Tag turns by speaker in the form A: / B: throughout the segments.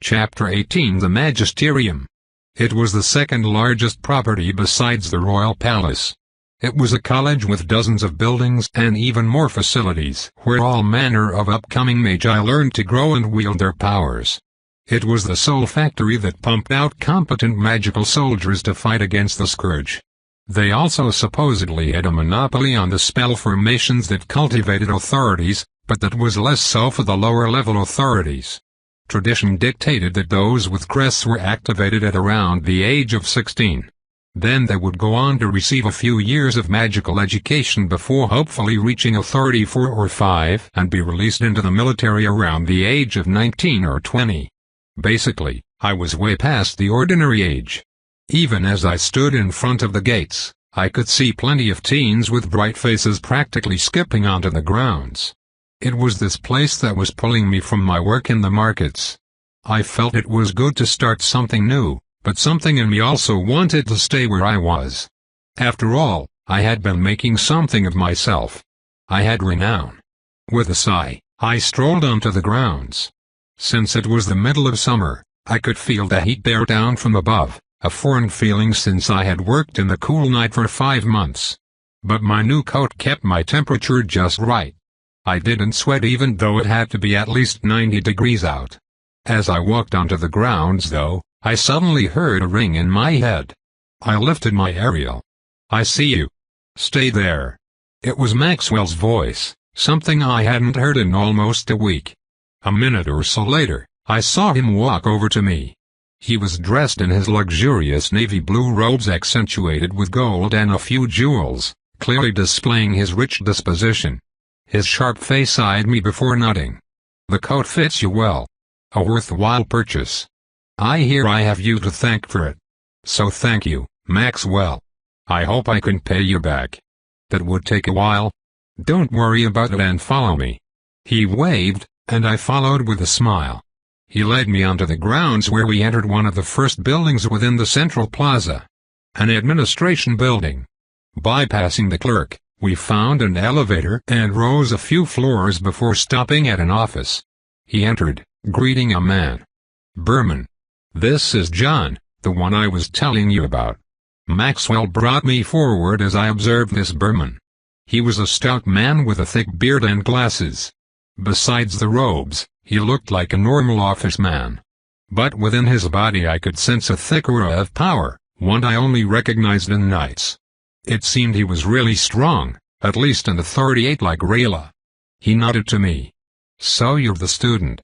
A: Chapter 18 The Magisterium. It was the second largest property besides the Royal Palace. It was a college with dozens of buildings and even more facilities where all manner of upcoming magi learned to grow and wield their powers. It was the sole factory that pumped out competent magical soldiers to fight against the scourge. They also supposedly had a monopoly on the spell formations that cultivated authorities, but that was less so for the lower-level authorities. Tradition dictated that those with crests were activated at around the age of 16. Then they would go on to receive a few years of magical education before hopefully reaching authority 4 or 5 and be released into the military around the age of 19 or 20. Basically, I was way past the ordinary age. Even as I stood in front of the gates, I could see plenty of teens with bright faces practically skipping onto the grounds. It was this place that was pulling me from my work in the markets. I felt it was good to start something new, but something in me also wanted to stay where I was. After all, I had been making something of myself. I had renown. With a sigh, I strolled onto the grounds. Since it was the middle of summer, I could feel the heat bear down from above, a foreign feeling since I had worked in the cool night for 5 months. But my new coat kept my temperature just right. I didn't sweat even though it had to be at least 90 degrees out. As I walked onto the grounds though, I suddenly heard a ring in my head. I lifted my aerial. "I see you. Stay there." It was Maxwell's voice, something I hadn't heard in almost a week. A minute or so later, I saw him walk over to me. He was dressed in his luxurious navy blue robes accentuated with gold and a few jewels, clearly displaying his rich disposition. His sharp face eyed me before nodding. "The coat fits you well. A worthwhile purchase. I hear I have you to thank for it. So thank you, Maxwell. I hope I can pay you back. That would take a while. Don't worry about it and follow me." He waved, and I followed with a smile. He led me onto the grounds where we entered one of the first buildings within the central plaza. An administration building. Bypassing the clerk, we found an elevator and rose a few floors before stopping at an office. He entered, greeting a man. "Berman. This is John, the one I was telling you about." Maxwell brought me forward as I observed this Berman. He was a stout man with a thick beard and glasses. Besides the robes, he looked like a normal office man. But within his body I could sense a thick aura of power, one I only recognized in knights. It seemed he was really strong, at least an authority like Rayla. He nodded to me. "So you're the student.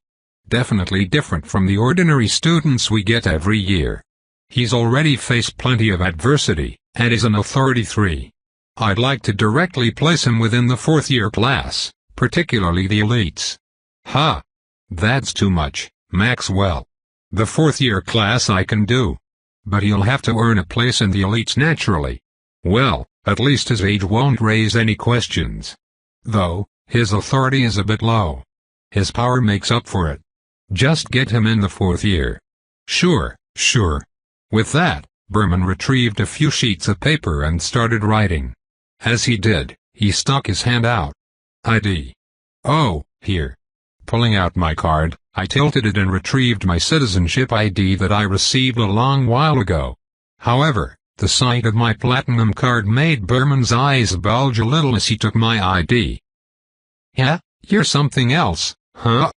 A: Definitely different from the ordinary students we get every year. He's already faced plenty of adversity, and is an authority 3. I'd like to directly place him within the 4th-year class, particularly the elites." "Ha! That's too much, Maxwell. The 4th-year class I can do. But he'll have to earn a place in the elites naturally. Well, at least his age won't raise any questions. Though, his authority is a bit low. His power makes up for it. Just get him in the 4th year." Sure. With that, Berman retrieved a few sheets of paper and started writing. As he did, he stuck his hand out. "ID. Oh, here." Pulling out my card, I tilted it and retrieved my citizenship ID that I received a long while ago. However, the sight of my platinum card made Berman's eyes bulge a little as he took my ID. "Yeah, you're something else, huh?"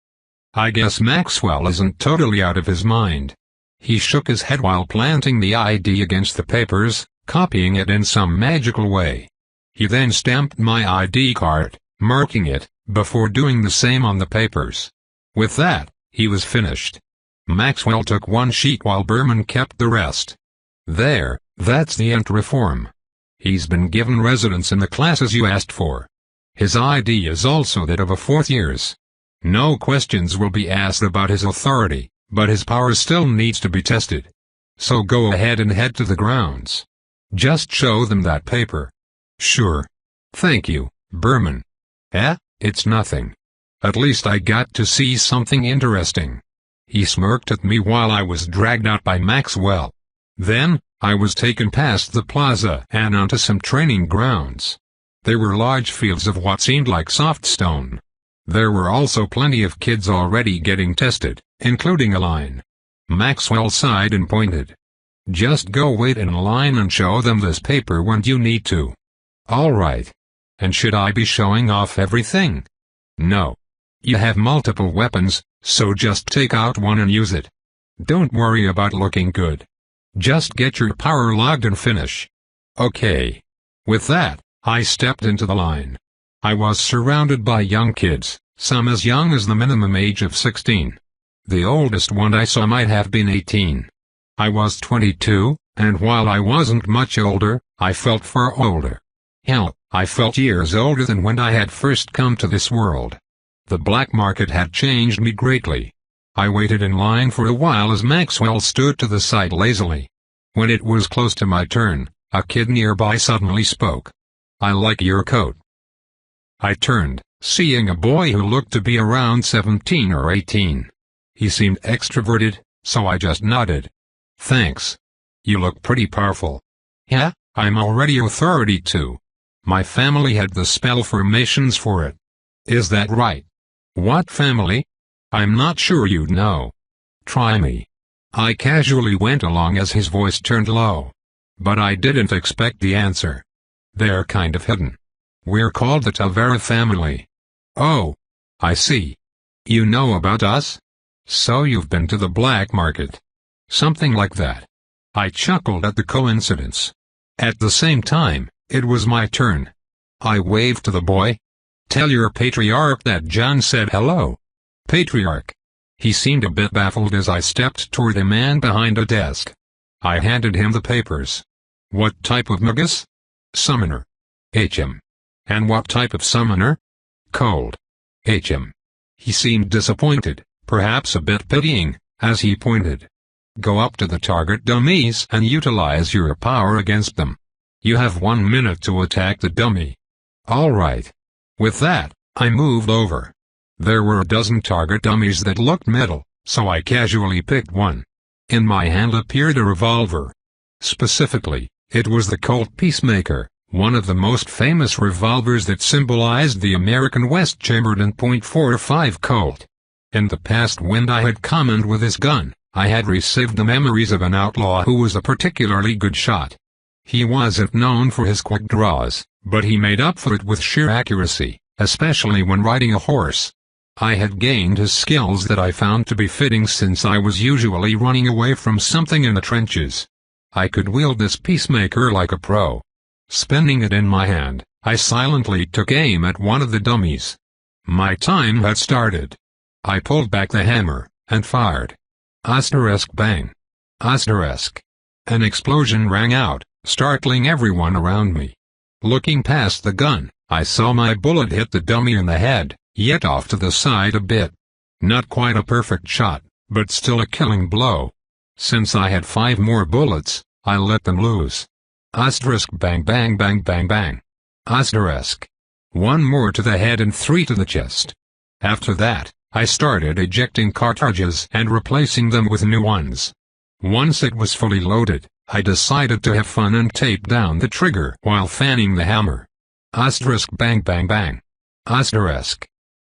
A: I guess Maxwell isn't totally out of his mind. He shook his head while planting the ID against the papers, copying it in some magical way. He then stamped my ID card, marking it, before doing the same on the papers. With that, he was finished. Maxwell took one sheet while Berman kept the rest. "There, that's the entry form. He's been given residence in the classes you asked for. His ID is also that of a 4th year's. No questions will be asked about his authority, but his power still needs to be tested. So go ahead and head to the grounds. Just show them that paper." "Sure. Thank you, Berman." It's nothing. At least I got to see something interesting." He smirked at me while I was dragged out by Maxwell. Then, I was taken past the plaza and onto some training grounds. There were large fields of what seemed like soft stone. There were also plenty of kids already getting tested, including a line Maxwell sighed and pointed. "Just go wait in line and show them this paper when you need to." "All right. And should I be showing off everything?" "No. You have multiple weapons, so just take out one and use it. Don't worry about looking good. Just get your power logged and finish." "Okay." With that, I stepped into the line. I was surrounded by young kids, some as young as the minimum age of 16. The oldest one I saw might have been 18. I was 22, and while I wasn't much older, I felt far older. Hell, I felt years older than when I had first come to this world. The black market had changed me greatly. I waited in line for a while as Maxwell stood to the side lazily. When it was close to my turn, a kid nearby suddenly spoke. "I like your coat." I turned, seeing a boy who looked to be around 17 or 18. He seemed extroverted, so I just nodded. "Thanks. You look pretty powerful." "Yeah, I'm already authority too. My family had the spell formations for it." "Is that right?" "What family?" "I'm not sure you'd know." "Try me." I casually went along as his voice turned low. But I didn't expect the answer. "They're kind of hidden. We're called the Tavera family." "Oh. I see. You know about us? So you've been to the black market." "Something like that." I chuckled at the coincidence. At the same time, it was my turn. I waved to the boy. "Tell your patriarch that John said hello." "Patriarch?" He seemed a bit baffled as I stepped toward a man behind a desk. I handed him the papers. "What type of magus?" "Summoner." "HM. And what type of summoner?" "Cold." "HM." He seemed disappointed, perhaps a bit pitying, as he pointed. "Go up to the target dummies and utilize your power against them. You have 1 minute to attack the dummy." "All right." With that, I moved over. There were a dozen target dummies that looked metal, so I casually picked one. In my hand appeared a revolver. Specifically, it was the Colt Peacemaker, one of the most famous revolvers that symbolized the American West chambered in .45 Colt. In the past when I had commoned with this gun, I had received the memories of an outlaw who was a particularly good shot. He wasn't known for his quick draws, but he made up for it with sheer accuracy, especially when riding a horse. I had gained his skills that I found to be fitting since I was usually running away from something in the trenches. I could wield this Peacemaker like a pro. Spinning it in my hand, I silently took aim at one of the dummies. My time had started. I pulled back the hammer, and fired. Bang. An explosion rang out, startling everyone around me. Looking past the gun, I saw my bullet hit the dummy in the head, yet off to the side a bit. Not quite a perfect shot, but still a killing blow. Since I had 5 more bullets, I let them loose. Bang bang bang bang bang. 1 more to the head and 3 to the chest. After that, I started ejecting cartridges and replacing them with new ones. Once it was fully loaded, I decided to have fun and taped down the trigger while fanning the hammer. Bang bang bang.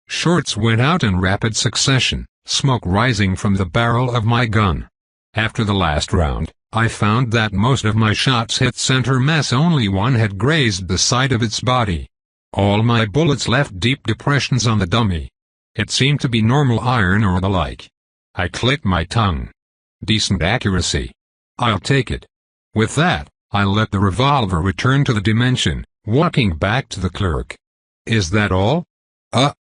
A: Shorts went out in rapid succession, smoke rising from the barrel of my gun. After the last round, I found that most of my shots hit center mass, only one had grazed the side of its body. All my bullets left deep depressions on the dummy. It seemed to be normal iron or the like. I clicked my tongue. Decent accuracy. I'll take it. With that, I let the revolver return to the dimension, walking back to the clerk. "Is that all?"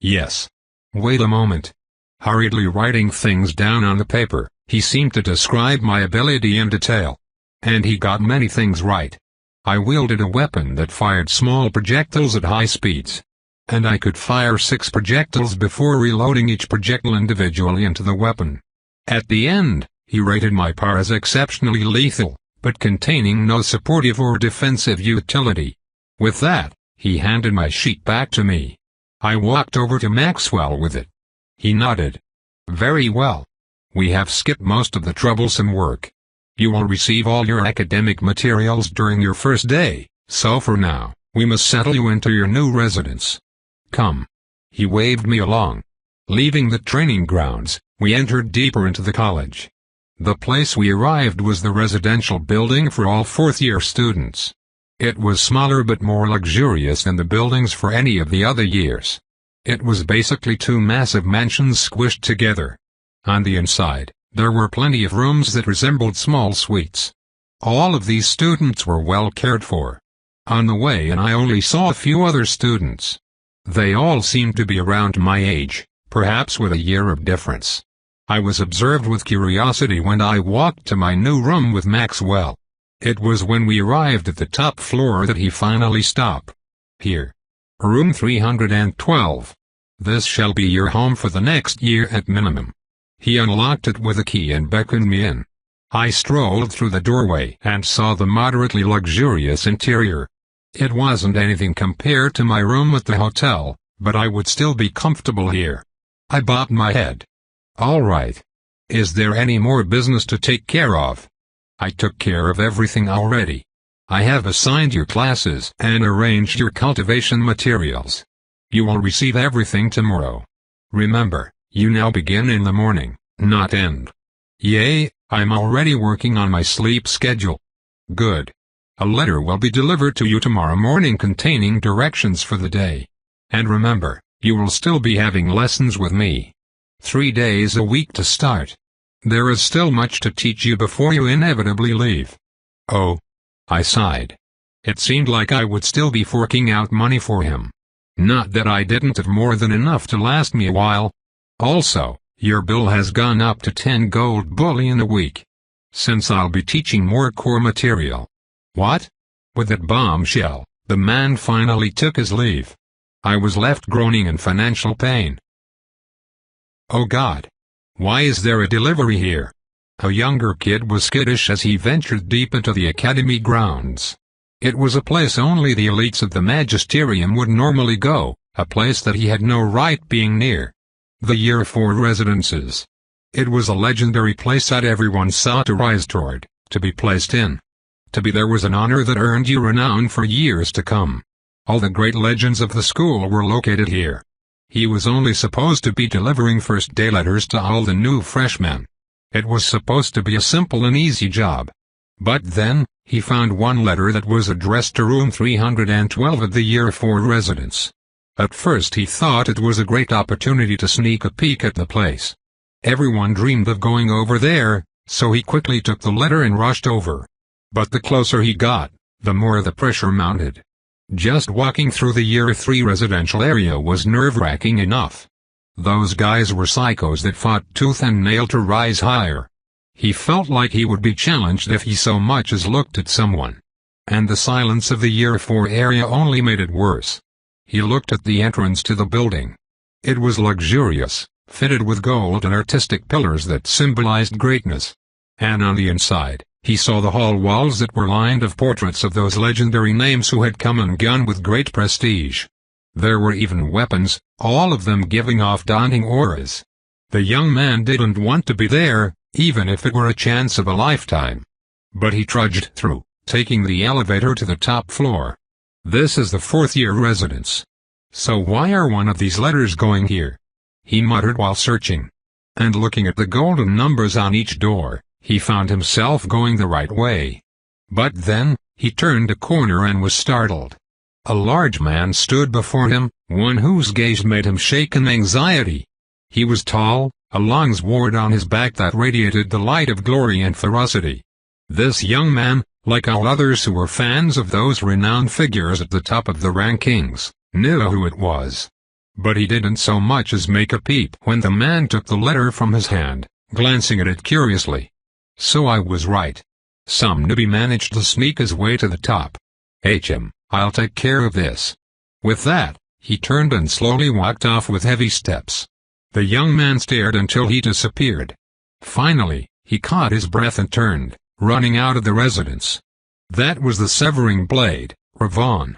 A: Yes." "Wait a moment." Hurriedly writing things down on the paper, he seemed to describe my ability in detail. And he got many things right. I wielded a weapon that fired small projectiles at high speeds. And I could fire 6 projectiles before reloading each projectile individually into the weapon. At the end, he rated my power as exceptionally lethal, but containing no supportive or defensive utility. With that, he handed my sheet back to me. I walked over to Maxwell with it. He nodded. "Very well. We have skipped most of the troublesome work. You will receive all your academic materials during your first day, so for now, we must settle you into your new residence. Come." He waved me along. Leaving the training grounds, we entered deeper into the college. The place we arrived was the residential building for all fourth-year students. It was smaller but more luxurious than the buildings for any of the other years. It was basically two massive mansions squished together. On the inside, there were plenty of rooms that resembled small suites. All of these students were well cared for. On the way in I only saw a few other students. They all seemed to be around my age, perhaps with a year of difference. I was observed with curiosity when I walked to my new room with Maxwell. It was when we arrived at the top floor that he finally stopped. "Here. Room 312. This shall be your home for the next year at minimum." He unlocked it with a key and beckoned me in. I strolled through the doorway and saw the moderately luxurious interior. It wasn't anything compared to my room at the hotel, but I would still be comfortable here. I bobbed my head. "All right. Is there any more business to take care of?" "I took care of everything already. I have assigned your classes and arranged your cultivation materials. You will receive everything tomorrow. Remember, you now begin in the morning, not end." "Yay, I'm already working on my sleep schedule." "Good. A letter will be delivered to you tomorrow morning containing directions for the day. And remember, you will still be having lessons with me. 3 days a week to start. There is still much to teach you before you inevitably leave." "Oh." I sighed. It seemed like I would still be forking out money for him. Not that I didn't have more than enough to last me a while. "Also, your bill has gone up to 10 gold bullion a week. Since I'll be teaching more core material." "What?" With that bombshell, the man finally took his leave. I was left groaning in financial pain. Oh God! Why is there a delivery here? A younger kid was skittish as he ventured deep into the academy grounds. It was a place only the elites of the magisterium would normally go, a place that he had no right being near. The Year 4 residences. It was a legendary place that everyone sought to rise toward, to be placed in. To be there was an honor that earned you renown for years to come. All the great legends of the school were located here. He was only supposed to be delivering first-day letters to all the new freshmen. It was supposed to be a simple and easy job. But then, he found one letter that was addressed to room 312 at the Year 4 residence. At first he thought it was a great opportunity to sneak a peek at the place. Everyone dreamed of going over there, so he quickly took the letter and rushed over. But the closer he got, the more the pressure mounted. Just walking through the Year 3 residential area was nerve-wracking enough. Those guys were psychos that fought tooth and nail to rise higher. He felt like he would be challenged if he so much as looked at someone. And the silence of the Year 4 area only made it worse. He looked at the entrance to the building. It was luxurious, fitted with gold and artistic pillars that symbolized greatness. And on the inside, he saw the hall walls that were lined of portraits of those legendary names who had come and gone with great prestige. There were even weapons, all of them giving off daunting auras. The young man didn't want to be there, even if it were a chance of a lifetime. But he trudged through, taking the elevator to the top floor. This is the fourth-year residence. So why are one of these letters going here? He muttered while searching. And looking at the golden numbers on each door, he found himself going the right way. But then, he turned a corner and was startled. A large man stood before him, one whose gaze made him shake in anxiety. He was tall, a long sword on his back that radiated the light of glory and ferocity. This young man, like all others who were fans of those renowned figures at the top of the rankings, knew who it was. But he didn't so much as make a peep when the man took the letter from his hand, glancing at it curiously. So I was right. Some newbie managed to sneak his way to the top. I'll take care of this. With that, he turned and slowly walked off with heavy steps. The young man stared until he disappeared. Finally, he caught his breath and turned, running out of the residence. That was the Severing Blade, Ravon.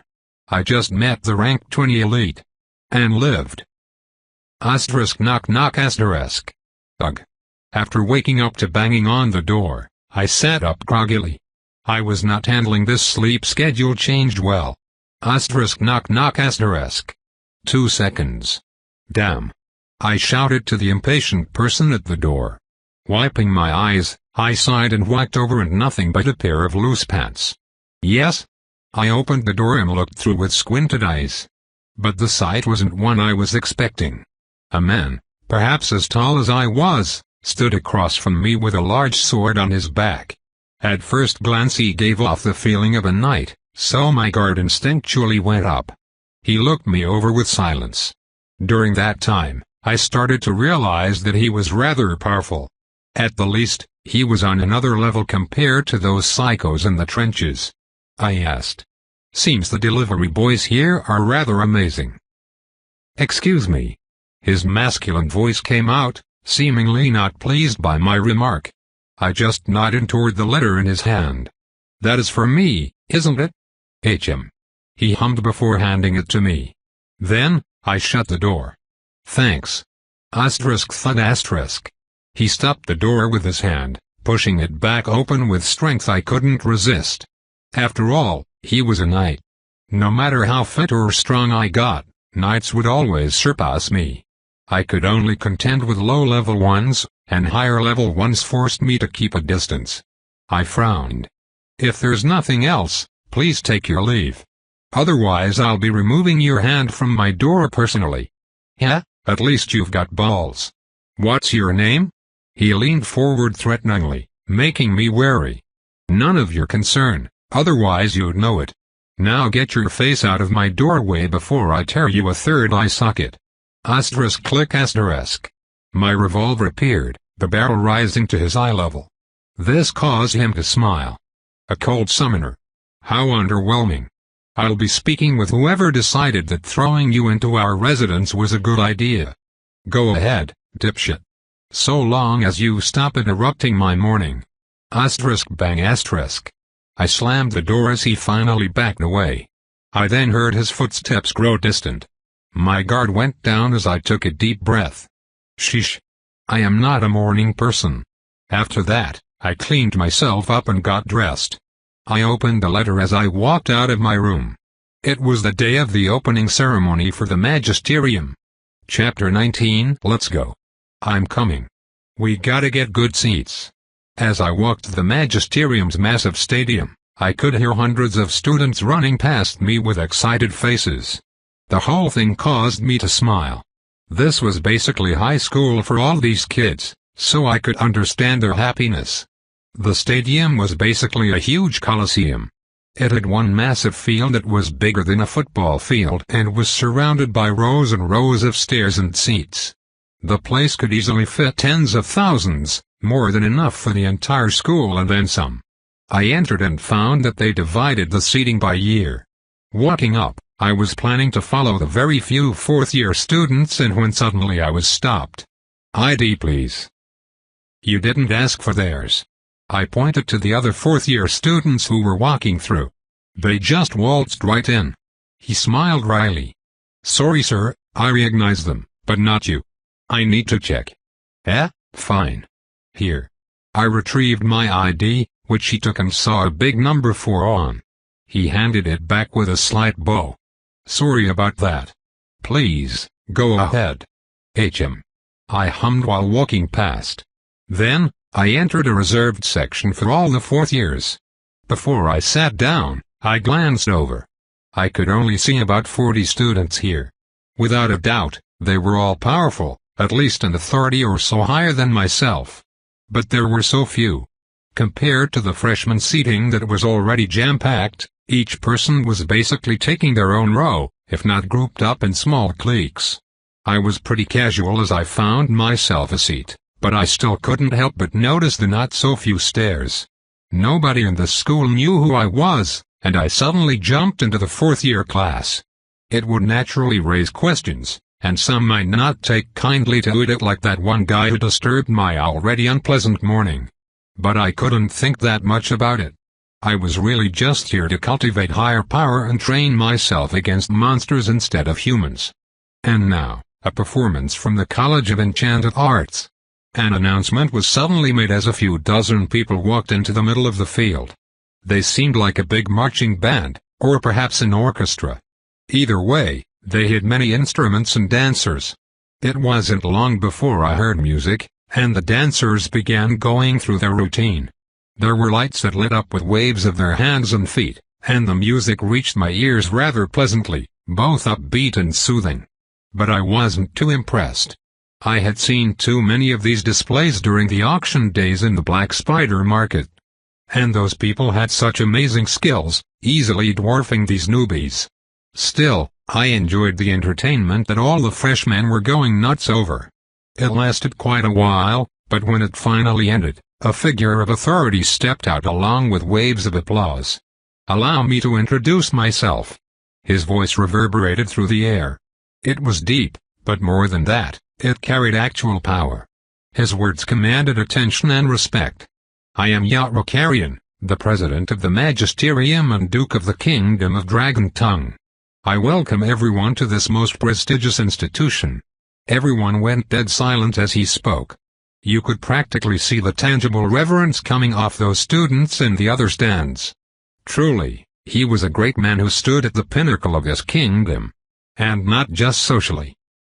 A: I just met the rank 20 elite. And lived. Knock knock asterisk. Ugh. After waking up to banging on the door, I sat up groggily. I was not handling this sleep schedule changed well. Knock knock asterisk. 2 seconds. Damn. I shouted to the impatient person at the door. Wiping my eyes, I sighed and walked over, and nothing but a pair of loose pants. Yes? I opened the door and looked through with squinted eyes. But the sight wasn't one I was expecting. A man, perhaps as tall as I was, stood across from me with a large sword on his back. At first glance he gave off the feeling of a knight, so my guard instinctually went up. He looked me over with silence. During that time, I started to realize that he was rather powerful. At the least, he was on another level compared to those psychos in the trenches. I asked. Seems the delivery boys here are rather amazing. Excuse me. His masculine voice came out, seemingly not pleased by my remark. I just nodded toward the letter in his hand. That is for me, isn't it? HM. He hummed before handing it to me. Then, I shut the door. Thanks. ****. He stopped the door with his hand, pushing it back open with strength I couldn't resist. After all, he was a knight. No matter how fit or strong I got, knights would always surpass me. I could only contend with low-level ones, and higher-level ones forced me to keep a distance. I frowned. If there's nothing else, please take your leave. Otherwise I'll be removing your hand from my door personally. Yeah, at least you've got balls. What's your name? He leaned forward threateningly, making me wary. None of your concern, otherwise you'd know it. Now get your face out of my doorway before I tear you a third eye socket. ****. My revolver appeared, the barrel rising to his eye level. This caused him to smile. A cold summoner. How underwhelming. I'll be speaking with whoever decided that throwing you into our residence was a good idea. Go ahead, dipshit. So long as you stop interrupting my morning. ****Bang***. I slammed the door as he finally backed away. I then heard his footsteps grow distant. My guard went down as I took a deep breath. Sheesh. I am not a morning person. After that, I cleaned myself up and got dressed. I opened the letter as I walked out of my room. It was the day of the opening ceremony for the Magisterium. Chapter 19. Let's go. I'm coming. We gotta get good seats. As I walked to the Magisterium's massive stadium, I could hear hundreds of students running past me with excited faces. The whole thing caused me to smile. This was basically high school for all these kids, so I could understand their happiness. The stadium was basically a huge coliseum. It had one massive field that was bigger than a football field and was surrounded by rows and rows of stairs and seats. The place could easily fit tens of thousands, more than enough for the entire school and then some. I entered and found that they divided the seating by year. Walking up, I was planning to follow the very few fourth-year students, and when suddenly I was stopped. ID please. You didn't ask for theirs. I pointed to the other fourth-year students who were walking through. They just waltzed right in. He smiled wryly. Sorry sir, I recognize them, but not you. I need to check. Fine. Here. I retrieved my ID, which he took and saw a big number 4 on. He handed it back with a slight bow. Sorry about that. Please, go ahead. HM. I hummed while walking past. Then, I entered a reserved section for all the fourth years. Before I sat down, I glanced over. I could only see about 40 students here. Without a doubt, they were all powerful, at least an authority or so higher than myself. But there were so few. Compared to the freshman seating that was already jam-packed, each person was basically taking their own row, if not grouped up in small cliques. I was pretty casual as I found myself a seat, but I still couldn't help but notice the not-so-few stares. Nobody in the school knew who I was, and I suddenly jumped into the fourth-year class. It would naturally raise questions, and some might not take kindly to it, like that one guy who disturbed my already unpleasant morning. But I couldn't think that much about it. I was really just here to cultivate higher power and train myself against monsters instead of humans. And now, a performance from the College of Enchanted Arts. An announcement was suddenly made as a few dozen people walked into the middle of the field. They seemed like a big marching band, or perhaps an orchestra. Either way, they had many instruments and dancers. It wasn't long before I heard music, and the dancers began going through their routine. There were lights that lit up with waves of their hands and feet, and the music reached my ears rather pleasantly, both upbeat and soothing. But I wasn't too impressed. I had seen too many of these displays during the auction days in the Black Spider Market. And those people had such amazing skills, easily dwarfing these newbies. Still, I enjoyed the entertainment that all the freshmen were going nuts over. It lasted quite a while, but when it finally ended, a figure of authority stepped out along with waves of applause. "Allow me to introduce myself." His voice reverberated through the air. It was deep, but more than that, it carried actual power. His words commanded attention and respect. "I am Reincarnated, the President of the Magisterium and Duke of the Kingdom of Dragon Tongue. I welcome everyone to this most prestigious institution." Everyone went dead silent as he spoke. You could practically see the tangible reverence coming off those students in the other stands. Truly, he was a great man who stood at the pinnacle of this kingdom. And not just socially.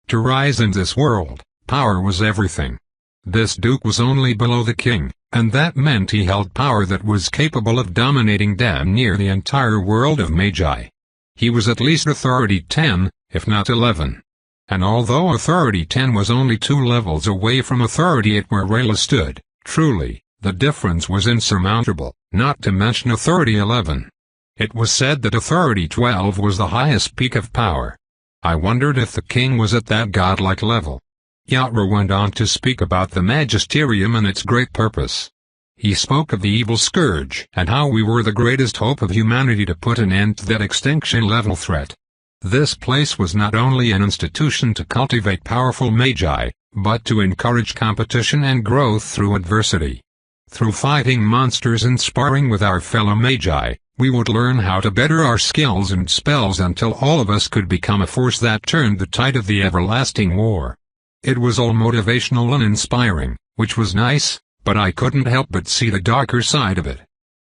A: To rise in this world, power was everything. This duke was only below the king, and that meant he held power that was capable of dominating damn near the entire world of Magi. He was at least Authority 10, if not 11. And although Authority 10 was only 2 levels away from Authority 8 where Rayla stood, truly, the difference was insurmountable, not to mention Authority 11. It was said that Authority 12 was the highest peak of power. I wondered if the king was at that godlike level. Yatra went on to speak about the Magisterium and its great purpose. He spoke of the evil scourge and how we were the greatest hope of humanity to put an end to that extinction-level threat. This place was not only an institution to cultivate powerful magi, but to encourage competition and growth through adversity. Through fighting monsters and sparring with our fellow magi, we would learn how to better our skills and spells until all of us could become a force that turned the tide of the everlasting war. It was all motivational and inspiring, which was nice, but I couldn't help but see the darker side of it.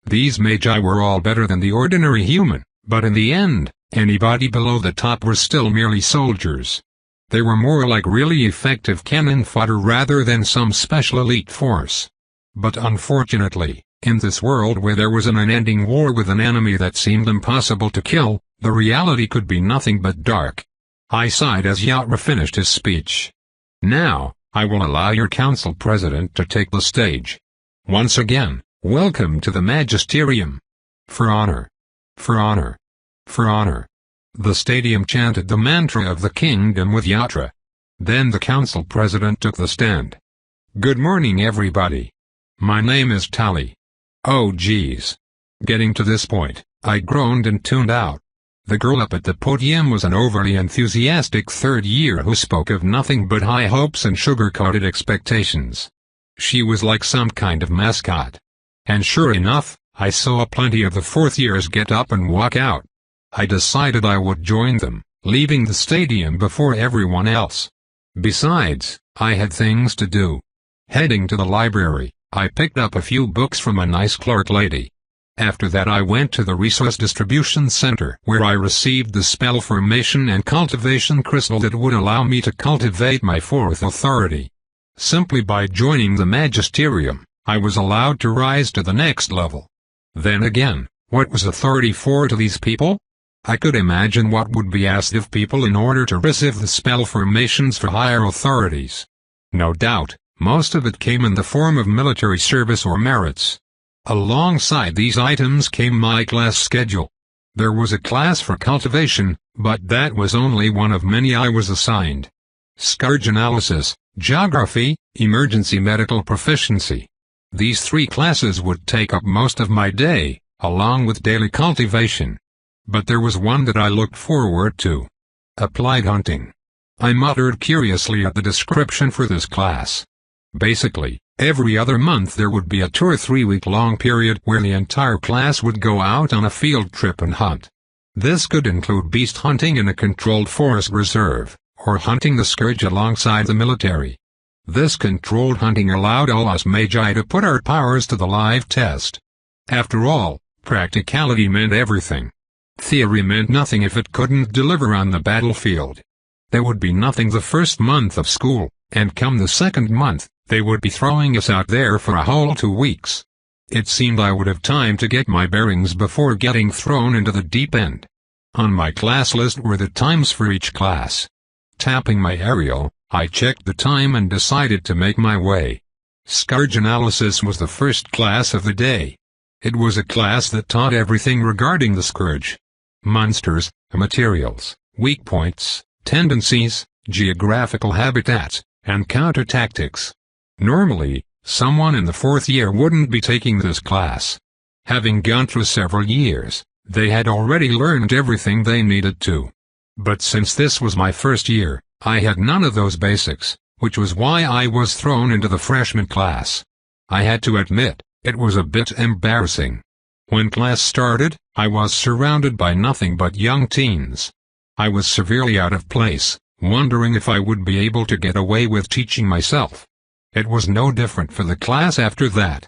A: These magi were all better than the ordinary human, but in the end, anybody below the top were still merely soldiers. They were more like really effective cannon fodder rather than some special elite force. But unfortunately, in this world where there was an unending war with an enemy that seemed impossible to kill, the reality could be nothing but dark. I sighed as Yatra finished his speech. Now, I will allow your council president to take the stage. Once again, welcome to the Magisterium. For honor. For honor. For honor. The stadium chanted the mantra of the kingdom with Yatra. Then the council president took the stand. Good morning everybody. My name is Tali. Oh geez. Getting to this point, I groaned and tuned out. The girl up at the podium was an overly enthusiastic third year who spoke of nothing but high hopes and sugar-coated expectations. She was like some kind of mascot. And sure enough, I saw plenty of the fourth years get up and walk out. I decided I would join them, leaving the stadium before everyone else. Besides, I had things to do. Heading to the library, I picked up a few books from a nice clerk lady. After that I went to the resource distribution center where I received the spell formation and cultivation crystal that would allow me to cultivate my fourth authority. Simply by joining the Magisterium, I was allowed to rise to the next level. Then again, what was authority 4 to these people? I could imagine what would be asked of people in order to receive the spell formations for higher authorities. No doubt, most of it came in the form of military service or merits. Alongside these items came my class schedule. There was a class for cultivation, but that was only one of many I was assigned. Scourge analysis, geography, emergency medical proficiency. These 3 classes would take up most of my day, along with daily cultivation. But there was one that I looked forward to. Applied hunting. I muttered curiously at the description for this class. Basically, every other month there would be a 2 or 3 week long period where the entire class would go out on a field trip and hunt. This could include beast hunting in a controlled forest reserve, or hunting the scourge alongside the military. This controlled hunting allowed all us magi to put our powers to the live test. After all, practicality meant everything. Theory meant nothing if it couldn't deliver on the battlefield. There would be nothing the first month of school, and come the second month, They would be throwing us out there for a whole 2 weeks. It seemed I would have time to get my bearings before getting thrown into the deep end. On my class list were the times for each class. Tapping my aerial, I checked the time and decided to make my way. Scourge analysis was the first class of the day. It was a class that taught everything regarding the scourge. Monsters, materials, weak points, tendencies, geographical habitats, and counter-tactics. Normally, someone in the 4th year wouldn't be taking this class. Having gone through several years, they had already learned everything they needed to. But since this was my first year, I had none of those basics, which was why I was thrown into the freshman class. I had to admit, it was a bit embarrassing. When class started, I was surrounded by nothing but young teens. I was severely out of place, wondering if I would be able to get away with teaching myself. It was no different for the class after that.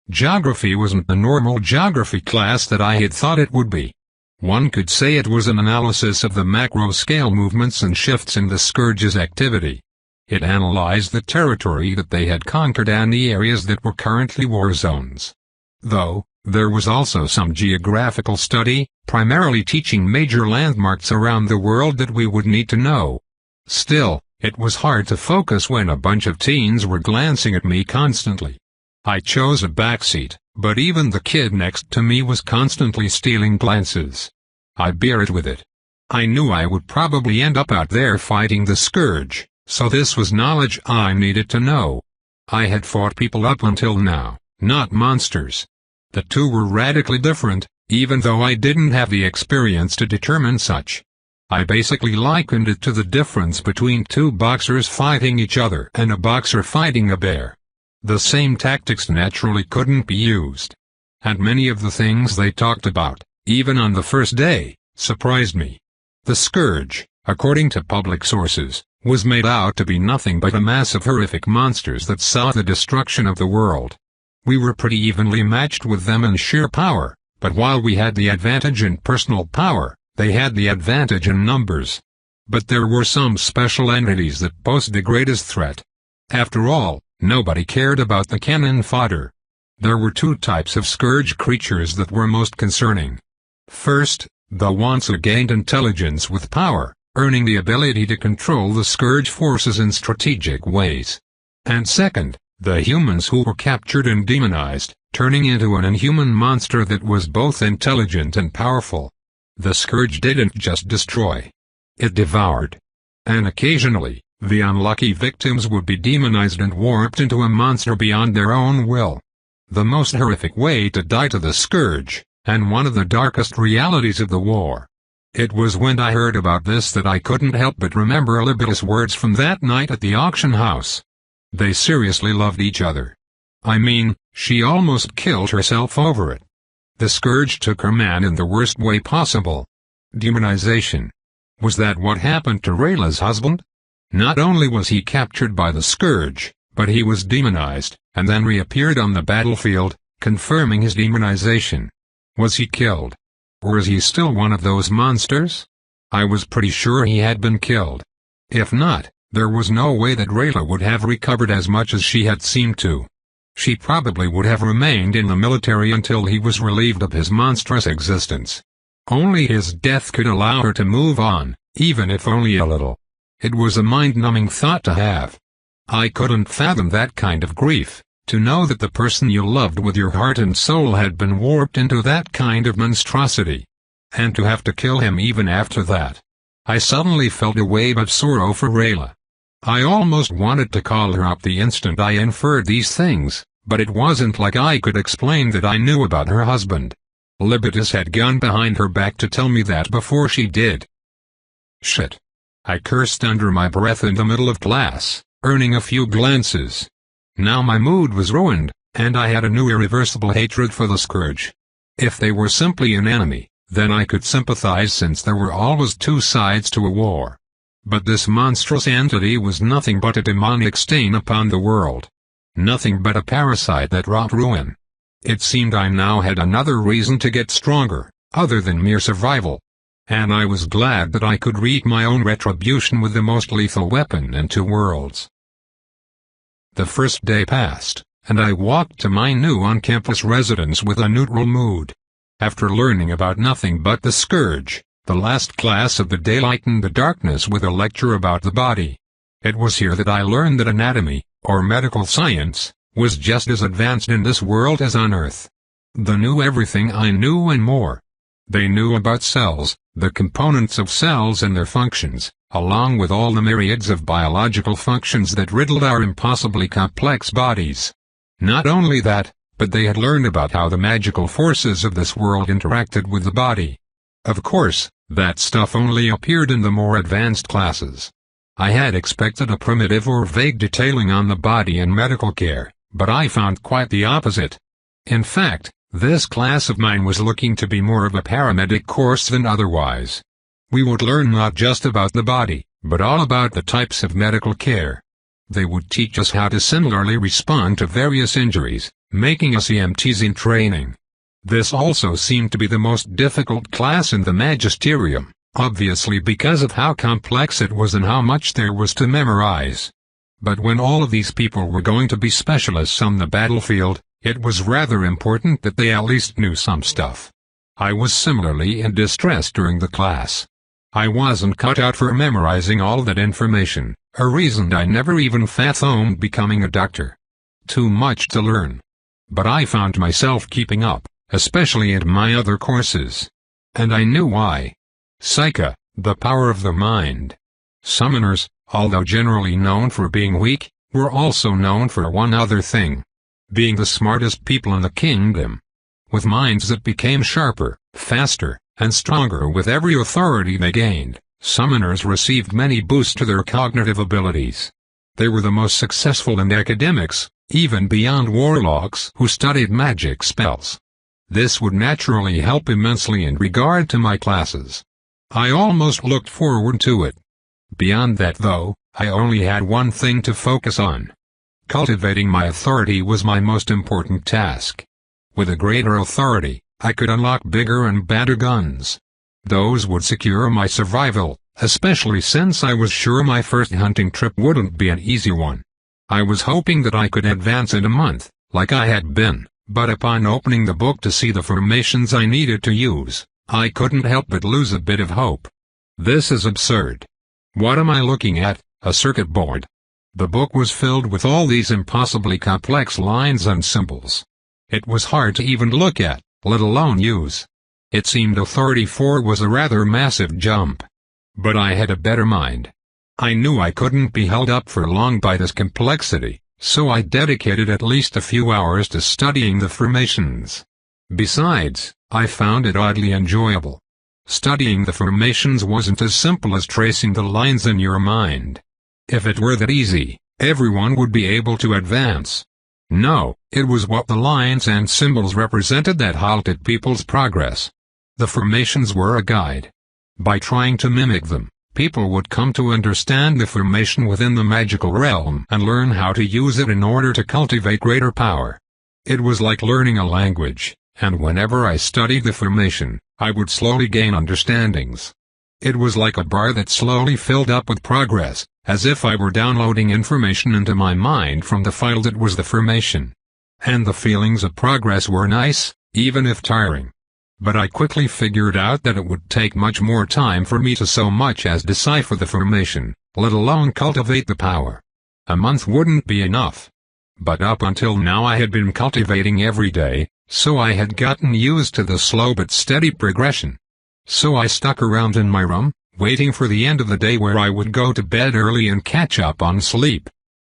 A: Geography wasn't the normal geography class that I had thought it would be. One could say it was an analysis of the macro-scale movements and shifts in the scourge's activity. It analyzed the territory that they had conquered and the areas that were currently war zones. Though, there was also some geographical study, primarily teaching major landmarks around the world that we would need to know. Still, it was hard to focus when a bunch of teens were glancing at me constantly. I chose a backseat, but even the kid next to me was constantly stealing glances. I bear it with it. I knew I would probably end up out there fighting the scourge, so this was knowledge I needed to know. I had fought people up until now, not monsters. The two were radically different, even though I didn't have the experience to determine such. I basically likened it to the difference between two boxers fighting each other and a boxer fighting a bear. The same tactics naturally couldn't be used. And many of the things they talked about, even on the first day, surprised me. The scourge, according to public sources, was made out to be nothing but a mass of horrific monsters that sought the destruction of the world. We were pretty evenly matched with them in sheer power, but while we had the advantage in personal power, they had the advantage in numbers. But there were some special entities that posed the greatest threat. After all, nobody cared about the cannon fodder. There were two types of scourge creatures that were most concerning. First, the ones who gained intelligence with power, earning the ability to control the scourge forces in strategic ways. And second, the humans who were captured and demonized, turning into an inhuman monster that was both intelligent and powerful. The scourge didn't just destroy. It devoured. And occasionally, the unlucky victims would be demonized and warped into a monster beyond their own will. The most horrific way to die to the scourge, and one of the darkest realities of the war. It was when I heard about this that I couldn't help but remember Libet's words from that night at the auction house. They seriously loved each other. I mean, she almost killed herself over it. The scourge took her man in the worst way possible. Demonization. Was that what happened to Rayla's husband? Not only was he captured by the scourge, but he was demonized, and then reappeared on the battlefield, confirming his demonization. Was he killed? Or is he still one of those monsters? I was pretty sure he had been killed. If not, there was no way that Rayla would have recovered as much as she had seemed to. She probably would have remained in the military until he was relieved of his monstrous existence. Only his death could allow her to move on, even if only a little. It was a mind-numbing thought to have. I couldn't fathom that kind of grief, to know that the person you loved with your heart and soul had been warped into that kind of monstrosity. And to have to kill him even after that. I suddenly felt a wave of sorrow for Rayla. I almost wanted to call her up the instant I inferred these things, but it wasn't like I could explain that I knew about her husband. Libitus had gone behind her back to tell me that before she did. Shit. I cursed under my breath in the middle of class, earning a few glances. Now my mood was ruined, and I had a new irreversible hatred for the scourge. If they were simply an enemy, then I could sympathize since there were always two sides to a war. But this monstrous entity was nothing but a demonic stain upon the world. Nothing but a parasite that wrought ruin. It seemed I now had another reason to get stronger, other than mere survival. And I was glad that I could wreak my own retribution with the most lethal weapon in two worlds. The first day passed, and I walked to my new on-campus residence with a neutral mood. After learning about nothing but the scourge, the last class of the day lightened the darkness with a lecture about the body. It was here that I learned that anatomy, or medical science, was just as advanced in this world as on Earth. They knew everything I knew and more. They knew about cells, the components of cells and their functions, along with all the myriads of biological functions that riddled our impossibly complex bodies. Not only that, but they had learned about how the magical forces of this world interacted with the body. Of course, that stuff only appeared in the more advanced classes. I had expected a primitive or vague detailing on the body and medical care, but I found quite the opposite. In fact, this class of mine was looking to be more of a paramedic course than otherwise. We would learn not just about the body, but all about the types of medical care. They would teach us how to similarly respond to various injuries, making us EMTs in training. This also seemed to be the most difficult class in the magisterium, obviously because of how complex it was and how much there was to memorize. But when all of these people were going to be specialists on the battlefield, it was rather important that they at least knew some stuff. I was similarly in distress during the class. I wasn't cut out for memorizing all that information, a reason I never even fathomed becoming a doctor. Too much to learn. But I found myself keeping up, especially in my other courses. And I knew why. Psyche, the power of the mind. Summoners, although generally known for being weak, were also known for one other thing. Being the smartest people in the kingdom. With minds that became sharper, faster, and stronger with every authority they gained, summoners received many boosts to their cognitive abilities. They were the most successful in academics, even beyond warlocks who studied magic spells. This would naturally help immensely in regard to my classes. I almost looked forward to it. Beyond that though, I only had one thing to focus on. Cultivating my authority was my most important task. With a greater authority, I could unlock bigger and badder guns. Those would secure my survival, especially since I was sure my first hunting trip wouldn't be an easy one. I was hoping that I could advance in a month, like I had been, but upon opening the book to see the formations I needed to use, I couldn't help but lose a bit of hope. This is absurd. What am I looking at? A circuit board. The book was filled with all these impossibly complex lines and symbols. It was hard to even look at, let alone use. It seemed Authority 4 was a rather massive jump. But I had a better mind. I knew I couldn't be held up for long by this complexity, so I dedicated at least a few hours to studying the formations. Besides, I found it oddly enjoyable. Studying the formations wasn't as simple as tracing the lines in your mind. If it were that easy, everyone would be able to advance. No, it was what the lines and symbols represented that halted people's progress. The formations were a guide. By trying to mimic them, people would come to understand the formation within the magical realm and learn how to use it in order to cultivate greater power. It was like learning a language, and whenever I studied the formation, I would slowly gain understandings. It was like a bar that slowly filled up with progress, as if I were downloading information into my mind from the file that was the formation. And the feelings of progress were nice, even if tiring. But I quickly figured out that it would take much more time for me to so much as decipher the formation, let alone cultivate the power. A month wouldn't be enough. But up until now I had been cultivating every day, so I had gotten used to the slow but steady progression. So I stuck around in my room, waiting for the end of the day where I would go to bed early and catch up on sleep.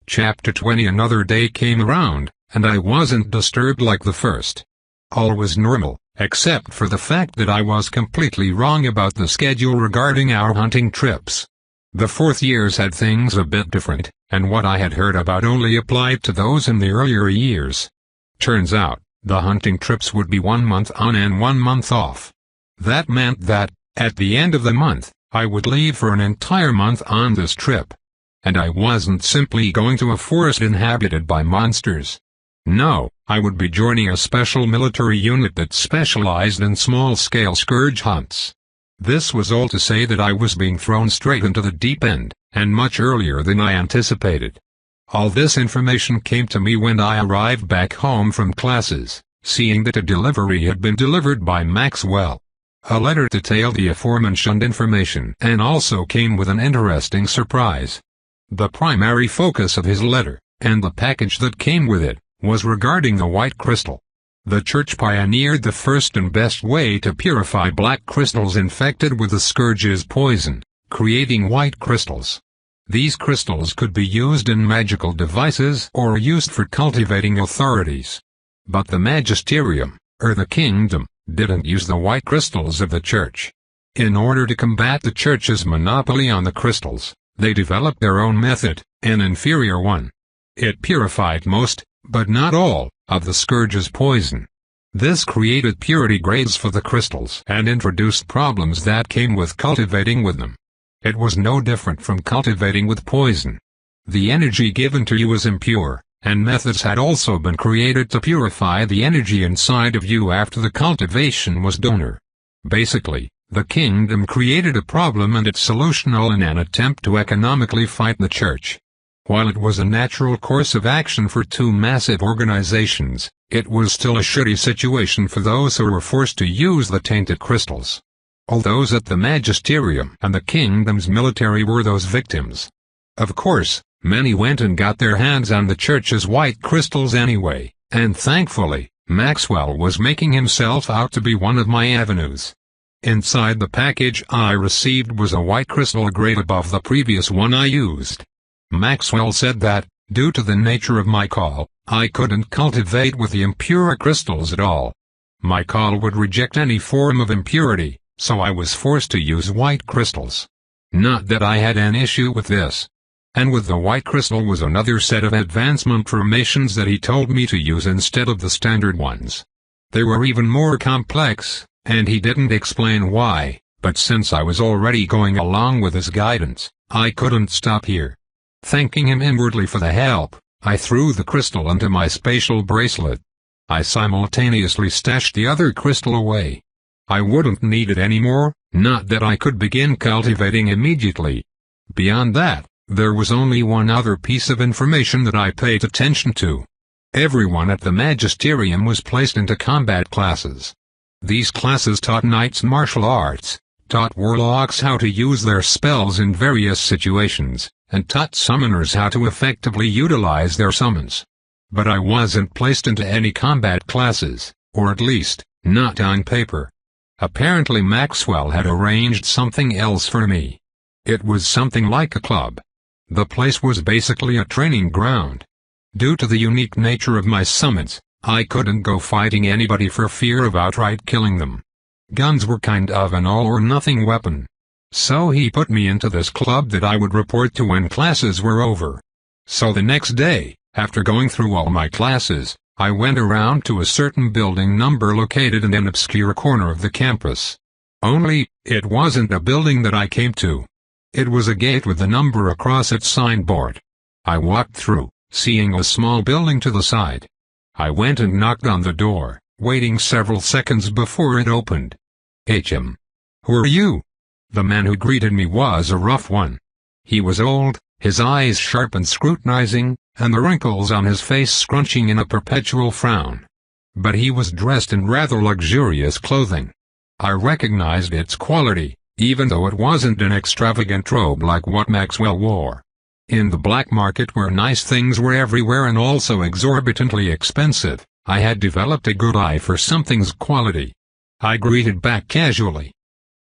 A: Chapter 20. Another day came around, and I wasn't disturbed like the first. All was normal, except for the fact that I was completely wrong about the schedule regarding our hunting trips. The fourth years had things a bit different, and what I had heard about only applied to those in the earlier years. Turns out, the hunting trips would be 1 month on and 1 month off. That meant that, at the end of the month, I would leave for an entire month on this trip. And I wasn't simply going to a forest inhabited by monsters. No, I would be joining a special military unit that specialized in small-scale scourge hunts. This was all to say that I was being thrown straight into the deep end, and much earlier than I anticipated. All this information came to me when I arrived back home from classes, seeing that a delivery had been delivered by Maxwell. A letter detailed the aforementioned information and also came with an interesting surprise. The primary focus of his letter, and the package that came with it, was regarding the white crystal. The church pioneered the first and best way to purify black crystals infected with the scourge's poison, creating white crystals. These crystals could be used in magical devices or used for cultivating authorities. But the magisterium, or the kingdom, didn't use the white crystals of the church. In order to combat the church's monopoly on the crystals, they developed their own method, an inferior one. It purified most, but not all, of the scourge's poison. This created purity grades for the crystals and introduced problems that came with cultivating with them. It was no different from cultivating with poison. The energy given to you was impure, and methods had also been created to purify the energy inside of you after the cultivation was done. Basically, the kingdom created a problem and its solution all in an attempt to economically fight the church. While it was a natural course of action for two massive organizations, it was still a shitty situation for those who were forced to use the tainted crystals. All those at the magisterium and the kingdom's military were those victims. Of course, many went and got their hands on the church's white crystals anyway, and thankfully, Maxwell was making himself out to be one of my avenues. Inside the package I received was a white crystal a grade above the previous one I used. Maxwell said that, due to the nature of my call, I couldn't cultivate with the impure crystals at all. My call would reject any form of impurity, so I was forced to use white crystals. Not that I had an issue with this. And with the white crystal was another set of advancement formations that he told me to use instead of the standard ones. They were even more complex, and he didn't explain why, but since I was already going along with his guidance, I couldn't stop here. Thanking him inwardly for the help, I threw the crystal into my spatial bracelet. I simultaneously stashed the other crystal away. I wouldn't need it anymore, not that I could begin cultivating immediately. Beyond that, there was only one other piece of information that I paid attention to. Everyone at the magisterium was placed into combat classes. These classes taught knights martial arts, taught warlocks how to use their spells in various situations, and taught summoners how to effectively utilize their summons. But I wasn't placed into any combat classes, or at least, not on paper. Apparently Maxwell had arranged something else for me. It was something like a club. The place was basically a training ground. Due to the unique nature of my summons, I couldn't go fighting anybody for fear of outright killing them. Guns were kind of an all-or-nothing weapon. So he put me into this club that I would report to when classes were over. So the next day, after going through all my classes, I went around to a certain building number located in an obscure corner of the campus. Only, it wasn't a building that I came to. It was a gate with the number across its signboard. I walked through, seeing a small building to the side. I went and knocked on the door, waiting several seconds before it opened. Who are you? The man who greeted me was a rough one. He was old, his eyes sharp and scrutinizing, and the wrinkles on his face scrunching in a perpetual frown. But he was dressed in rather luxurious clothing. I recognized its quality, even though it wasn't an extravagant robe like what Maxwell wore. In the black market where nice things were everywhere and also exorbitantly expensive, I had developed a good eye for something's quality. I greeted back casually.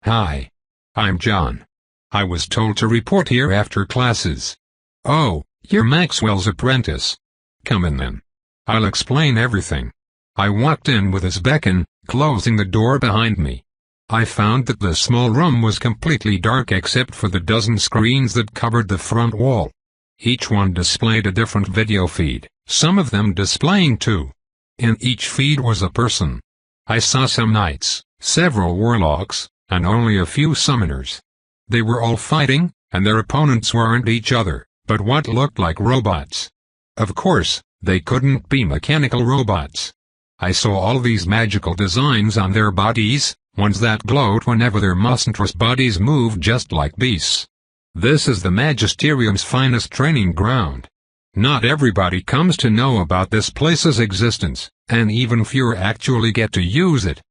A: Hi. I'm John. I was told to report here after classes. Oh, you're Maxwell's apprentice. Come in then. I'll explain everything. I walked in with his beckon, closing the door behind me. I found that the small room was completely dark except for the dozen screens that covered the front wall. Each one displayed a different video feed, some of them displaying two. In each feed was a person. I saw some knights, several warlocks, and only a few summoners. They were all fighting, and their opponents weren't each other, but what looked like robots. Of course, they couldn't be mechanical robots. I saw all these magical designs on their bodies, ones that glowed whenever their monstrous bodies moved just like beasts. This is the Magisterium's finest training ground. Not everybody comes to know about this place's existence, and even fewer actually get to use it.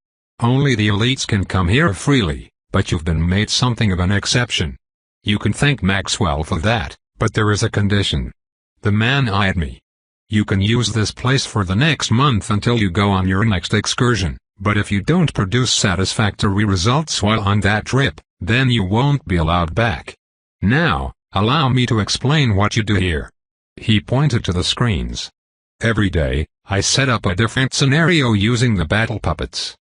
A: Only the elites can come here freely, but you've been made something of an exception. You can thank Maxwell for that, but there is a condition. The man eyed me. You can use this place for the next month until you go on your next excursion, but if you don't produce satisfactory results while on that trip, then you won't be allowed back. Now, allow me to explain what you do here. He pointed to the screens. Every day, I set up a different scenario using the battle puppets.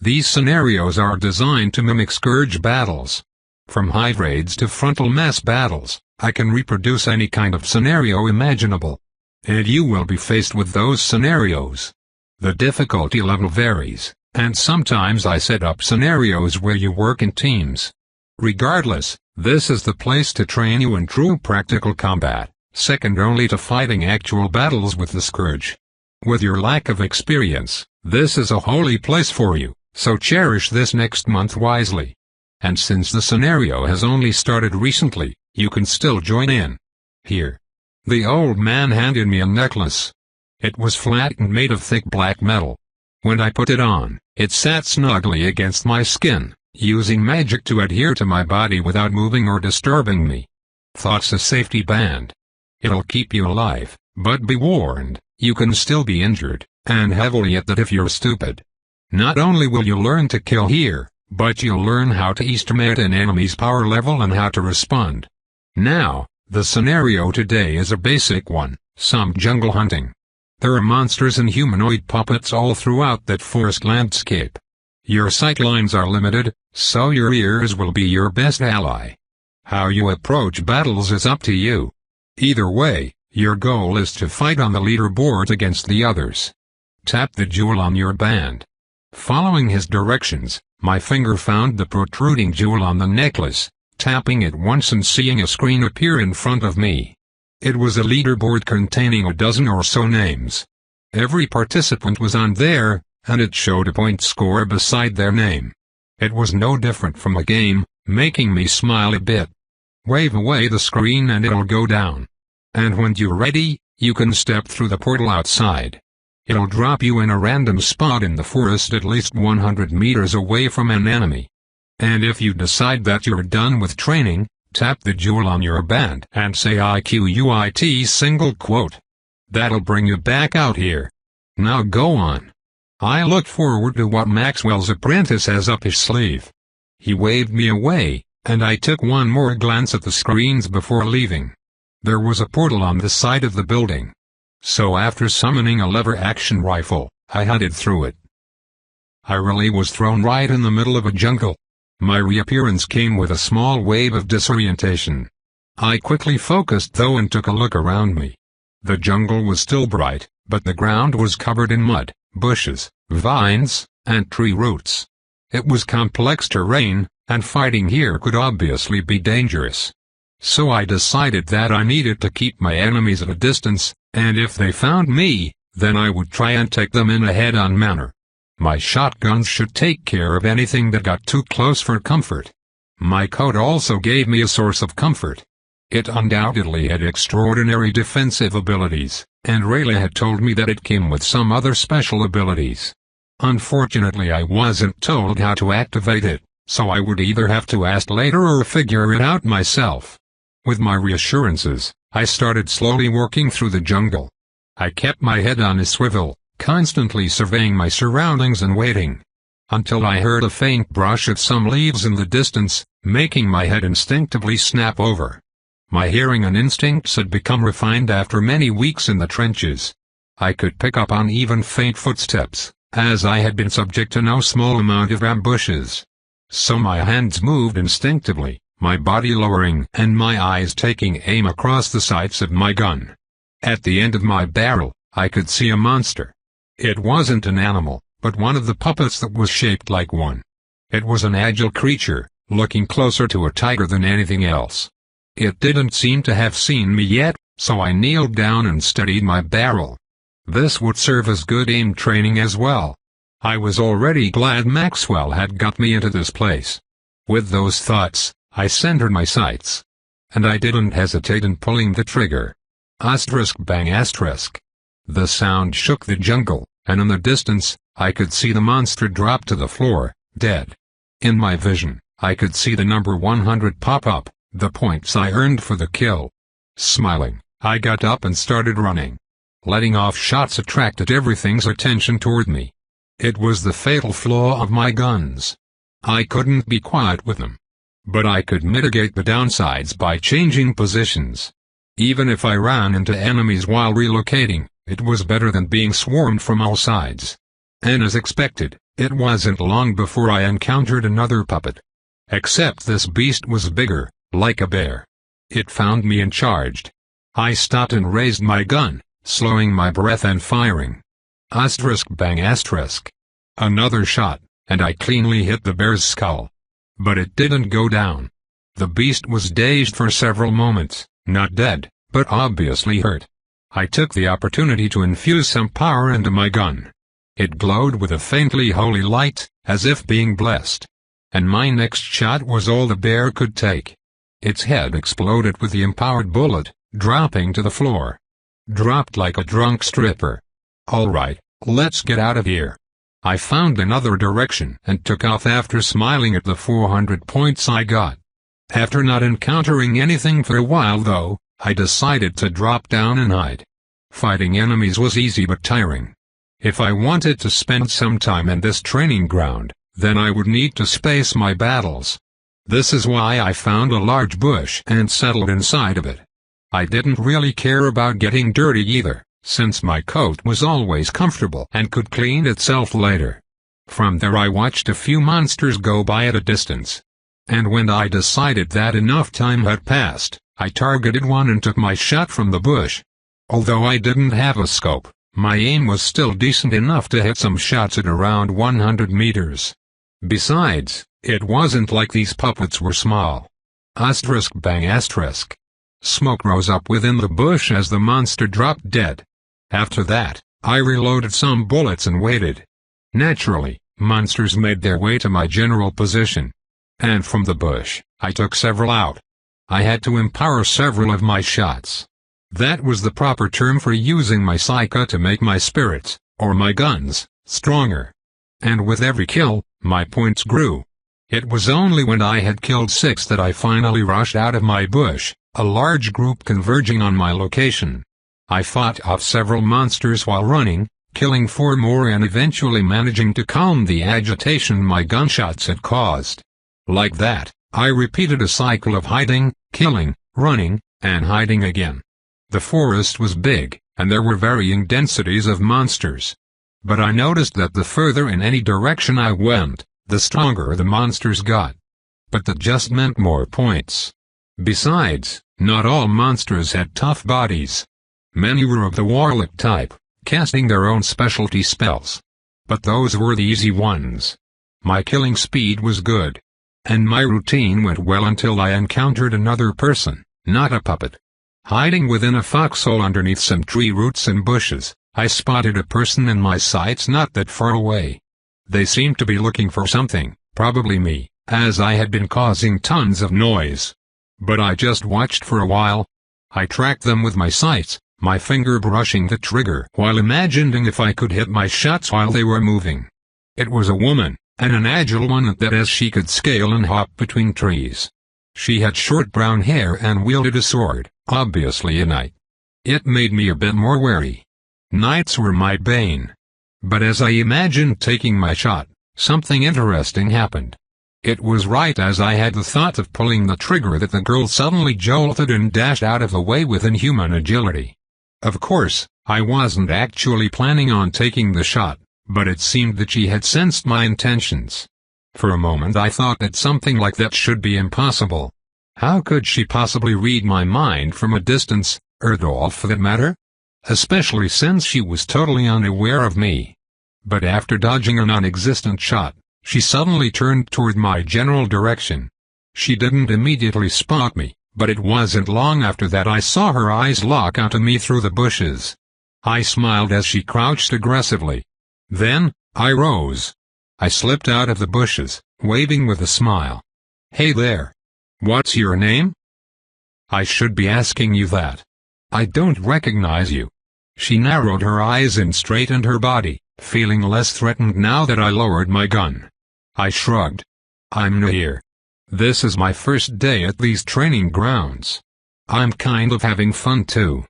A: These scenarios are designed to mimic scourge battles. From hive raids to frontal mass battles, I can reproduce any kind of scenario imaginable. And you will be faced with those scenarios. The difficulty level varies, and sometimes I set up scenarios where you work in teams. Regardless, this is the place to train you in true practical combat, second only to fighting actual battles with the scourge. With your lack of experience, this is a holy place for you, so cherish this next month wisely. And since the scenario has only started recently, you can still join in. Here. The old man handed me a necklace. It was flat and made of thick black metal. When I put it on, it sat snugly against my skin, using magic to adhere to my body without moving or disturbing me. Thought's a safety band. It'll keep you alive, but be warned, you can still be injured, and heavily at that if you're stupid. Not only will you learn to kill here, but you'll learn how to estimate an enemy's power level and how to respond. Now, the scenario today is a basic one, some jungle hunting. There are monsters and humanoid puppets all throughout that forest landscape. Your sight lines are limited, so your ears will be your best ally. How you approach battles is up to you. Either way, your goal is to fight on the leaderboard against the others. Tap the jewel on your band. Following his directions, my finger found the protruding jewel on the necklace, tapping it once and seeing a screen appear in front of me. It was a leaderboard containing a dozen or so names. Every participant was on there, and it showed a point score beside their name. It was no different from a game, making me smile a bit. Wave away the screen and it'll go down. And when you're ready, you can step through the portal outside. It'll drop you in a random spot in the forest at least 100 meters away from an enemy. And if you decide that you're done with training, tap the jewel on your band and say I quit single quote. That'll bring you back out here. Now go on. I looked forward to what Maxwell's apprentice has up his sleeve. He waved me away, and I took one more glance at the screens before leaving. There was a portal on the side of the building. So after summoning a lever-action rifle, I hunted through it. I really was thrown right in the middle of a jungle. My reappearance came with a small wave of disorientation. I quickly focused though and took a look around me. The jungle was still bright, but the ground was covered in mud, bushes, vines, and tree roots. It was complex terrain, and fighting here could obviously be dangerous. So I decided that I needed to keep my enemies at a distance, and if they found me, then I would try and take them in a head-on manner. My shotguns should take care of anything that got too close for comfort. My coat also gave me a source of comfort. It undoubtedly had extraordinary defensive abilities, and Rayleigh had told me that it came with some other special abilities. Unfortunately, I wasn't told how to activate it, so I would either have to ask later or figure it out myself. With my reassurances, I started slowly working through the jungle. I kept my head on a swivel, constantly surveying my surroundings and waiting. Until I heard a faint brush of some leaves in the distance, making my head instinctively snap over. My hearing and instincts had become refined after many weeks in the trenches. I could pick up on even faint footsteps, as I had been subject to no small amount of ambushes. So my hands moved instinctively, my body lowering and my eyes taking aim across the sights of my gun. At the end of my barrel, I could see a monster. It wasn't an animal, but one of the puppets that was shaped like one. It was an agile creature, looking closer to a tiger than anything else. It didn't seem to have seen me yet, so I kneeled down and steadied my barrel. This would serve as good aim training as well. I was already glad Maxwell had got me into this place. With those thoughts, I centered my sights. And I didn't hesitate in pulling the trigger. Bang asterisk. The sound shook the jungle, and in the distance, I could see the monster drop to the floor, dead. In my vision, I could see the number 100 pop up, the points I earned for the kill. Smiling, I got up and started running. Letting off shots attracted everything's attention toward me. It was the fatal flaw of my guns. I couldn't be quiet with them. But I could mitigate the downsides by changing positions. Even if I ran into enemies while relocating, it was better than being swarmed from all sides. And as expected, it wasn't long before I encountered another puppet. Except this beast was bigger, like a bear. It found me and charged. I stopped and raised my gun, slowing my breath and firing. Bang asterisk. Another shot, and I cleanly hit the bear's skull. But it didn't go down. The beast was dazed for several moments, not dead, but obviously hurt. I took the opportunity to infuse some power into my gun. It glowed with a faintly holy light, as if being blessed. And my next shot was all the bear could take. Its head exploded with the empowered bullet, dropping to the floor. Dropped like a drunk stripper. Alright, let's get out of here. I found another direction and took off after smiling at the 400 points I got. After not encountering anything for a while though, I decided to drop down and hide. Fighting enemies was easy but tiring. If I wanted to spend some time in this training ground, then I would need to space my battles. This is why I found a large bush and settled inside of it. I didn't really care about getting dirty either, since my coat was always comfortable and could clean itself later. From there I watched a few monsters go by at a distance. And when I decided that enough time had passed, I targeted one and took my shot from the bush. Although I didn't have a scope, my aim was still decent enough to hit some shots at around 100 meters. Besides, it wasn't like these puppets were small. Bang asterisk. Smoke rose up within the bush as the monster dropped dead. After that, I reloaded some bullets and waited. Naturally, monsters made their way to my general position. And from the bush, I took several out. I had to empower several of my shots. That was the proper term for using my psyche to make my spirits, or my guns, stronger. And with every kill, my points grew. It was only when I had killed 6 that I finally rushed out of my bush, a large group converging on my location. I fought off several monsters while running, killing 4 more and eventually managing to calm the agitation my gunshots had caused. Like that, I repeated a cycle of hiding, killing, running, and hiding again. The forest was big, and there were varying densities of monsters. But I noticed that the further in any direction I went, the stronger the monsters got. But that just meant more points. Besides, not all monsters had tough bodies. Many were of the warlock type, casting their own specialty spells. But those were the easy ones. My killing speed was good. And my routine went well until I encountered another person, not a puppet. Hiding within a foxhole underneath some tree roots and bushes, I spotted a person in my sights not that far away. They seemed to be looking for something, probably me, as I had been causing tons of noise. But I just watched for a while. I tracked them with my sights, my finger brushing the trigger while imagining if I could hit my shots while they were moving. It was a woman, and an agile one at that, as she could scale and hop between trees. She had short brown hair and wielded a sword, obviously a knight. It made me a bit more wary. Knights were my bane. But as I imagined taking my shot, something interesting happened. It was right as I had the thought of pulling the trigger that the girl suddenly jolted and dashed out of the way with inhuman agility. Of course, I wasn't actually planning on taking the shot, but it seemed that she had sensed my intentions. For a moment I thought that something like that should be impossible. How could she possibly read my mind from a distance, or Dolph for that matter? Especially since she was totally unaware of me. But after dodging a non-existent shot, she suddenly turned toward my general direction. She didn't immediately spot me, but it wasn't long after that I saw her eyes lock onto me through the bushes. I smiled as she crouched aggressively. Then, I rose. I slipped out of the bushes, waving with a smile. "Hey there. What's your name?" "I should be asking you that. I don't recognize you. She narrowed her eyes and straightened her body, feeling less threatened now that I lowered my gun. I shrugged. I'm new here. This is my first day at these training grounds. I'm kind of having fun too.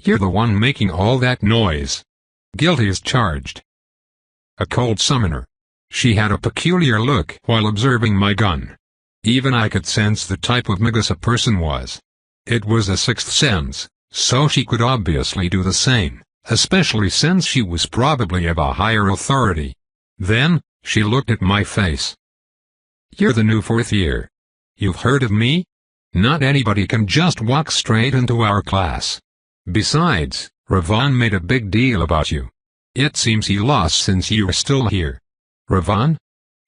A: You're the one making all that noise. Guilty as charged. A cold summoner. She had a peculiar look while observing my gun. Even I could sense the type of Migas a person was. It was a sixth sense, so she could obviously do the same, especially since she was probably of a higher authority. Then, she looked at my face. You're the new fourth year. You've heard of me? Not anybody can just walk straight into our class. Besides, Ravon made a big deal about you. It seems he lost since you are still here. Ravon?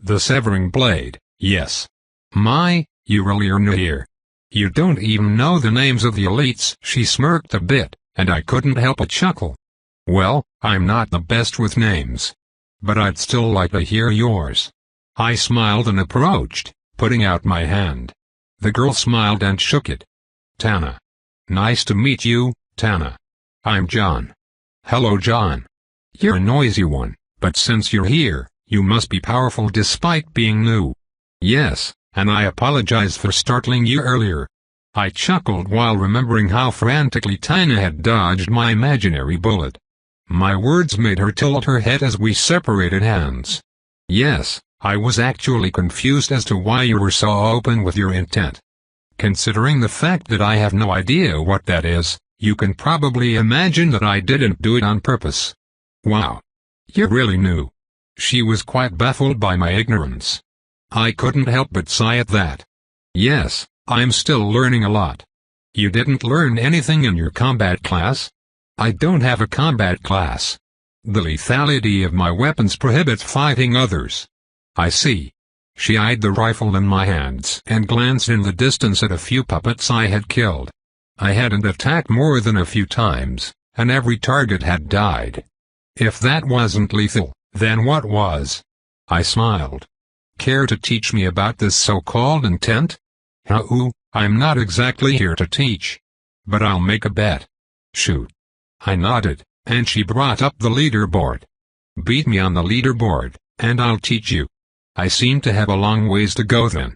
A: The Severing Blade, yes. You really are new here. You don't even know the names of the elites. She smirked a bit, and I couldn't help but chuckle. Well, I'm not the best with names. But I'd still like to hear yours. I smiled and approached, putting out my hand. The girl smiled and shook it. Tana. Nice to meet you, Tana. I'm John. Hello, John. You're a noisy one, but since you're here, you must be powerful despite being new. Yes, and I apologize for startling you earlier. I chuckled while remembering how frantically Tana had dodged my imaginary bullet. My words made her tilt her head as we separated hands. Yes, I was actually confused as to why you were so open with your intent. Considering the fact that I have no idea what that is, you can probably imagine that I didn't do it on purpose. Wow. You're really new. She was quite baffled by my ignorance. I couldn't help but sigh at that. Yes, I'm still learning a lot. You didn't learn anything in your combat class? I don't have a combat class. The lethality of my weapons prohibits fighting others. I see. She eyed the rifle in my hands and glanced in the distance at a few puppets I had killed. I hadn't attacked more than a few times, and every target had died. If that wasn't lethal, then what was? I smiled. Care to teach me about this so-called intent? I'm not exactly here to teach. But I'll make a bet. Shoot. I nodded, and she brought up the leaderboard. Beat me on the leaderboard, and I'll teach you. I seem to have a long ways to go then.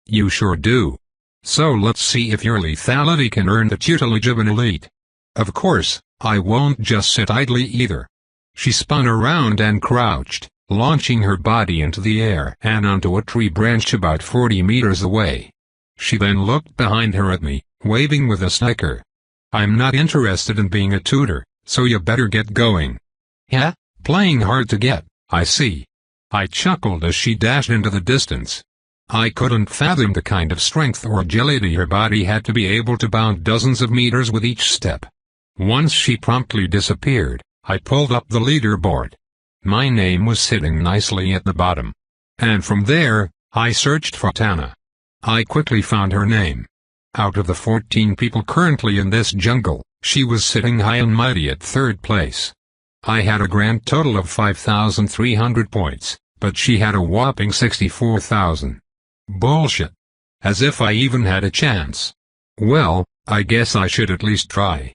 A: You sure do. So let's see if your lethality can earn the tutelage of an elite. Of course, I won't just sit idly either. She spun around and crouched, launching her body into the air and onto a tree branch about 40 meters away. She then looked behind her at me, waving with a snicker. I'm not interested in being a tutor, so you better get going. Yeah, playing hard to get, I see. I chuckled as she dashed into the distance. I couldn't fathom the kind of strength or agility her body had to be able to bound dozens of meters with each step. Once she promptly disappeared, I pulled up the leaderboard. My name was sitting nicely at the bottom. And from there, I searched for Tana. I quickly found her name. Out of the 14 people currently in this jungle, she was sitting high and mighty at third place. I had a grand total of 5,300 points, but she had a whopping 64,000. Bullshit. As if I even had a chance. Well, I guess I should at least try.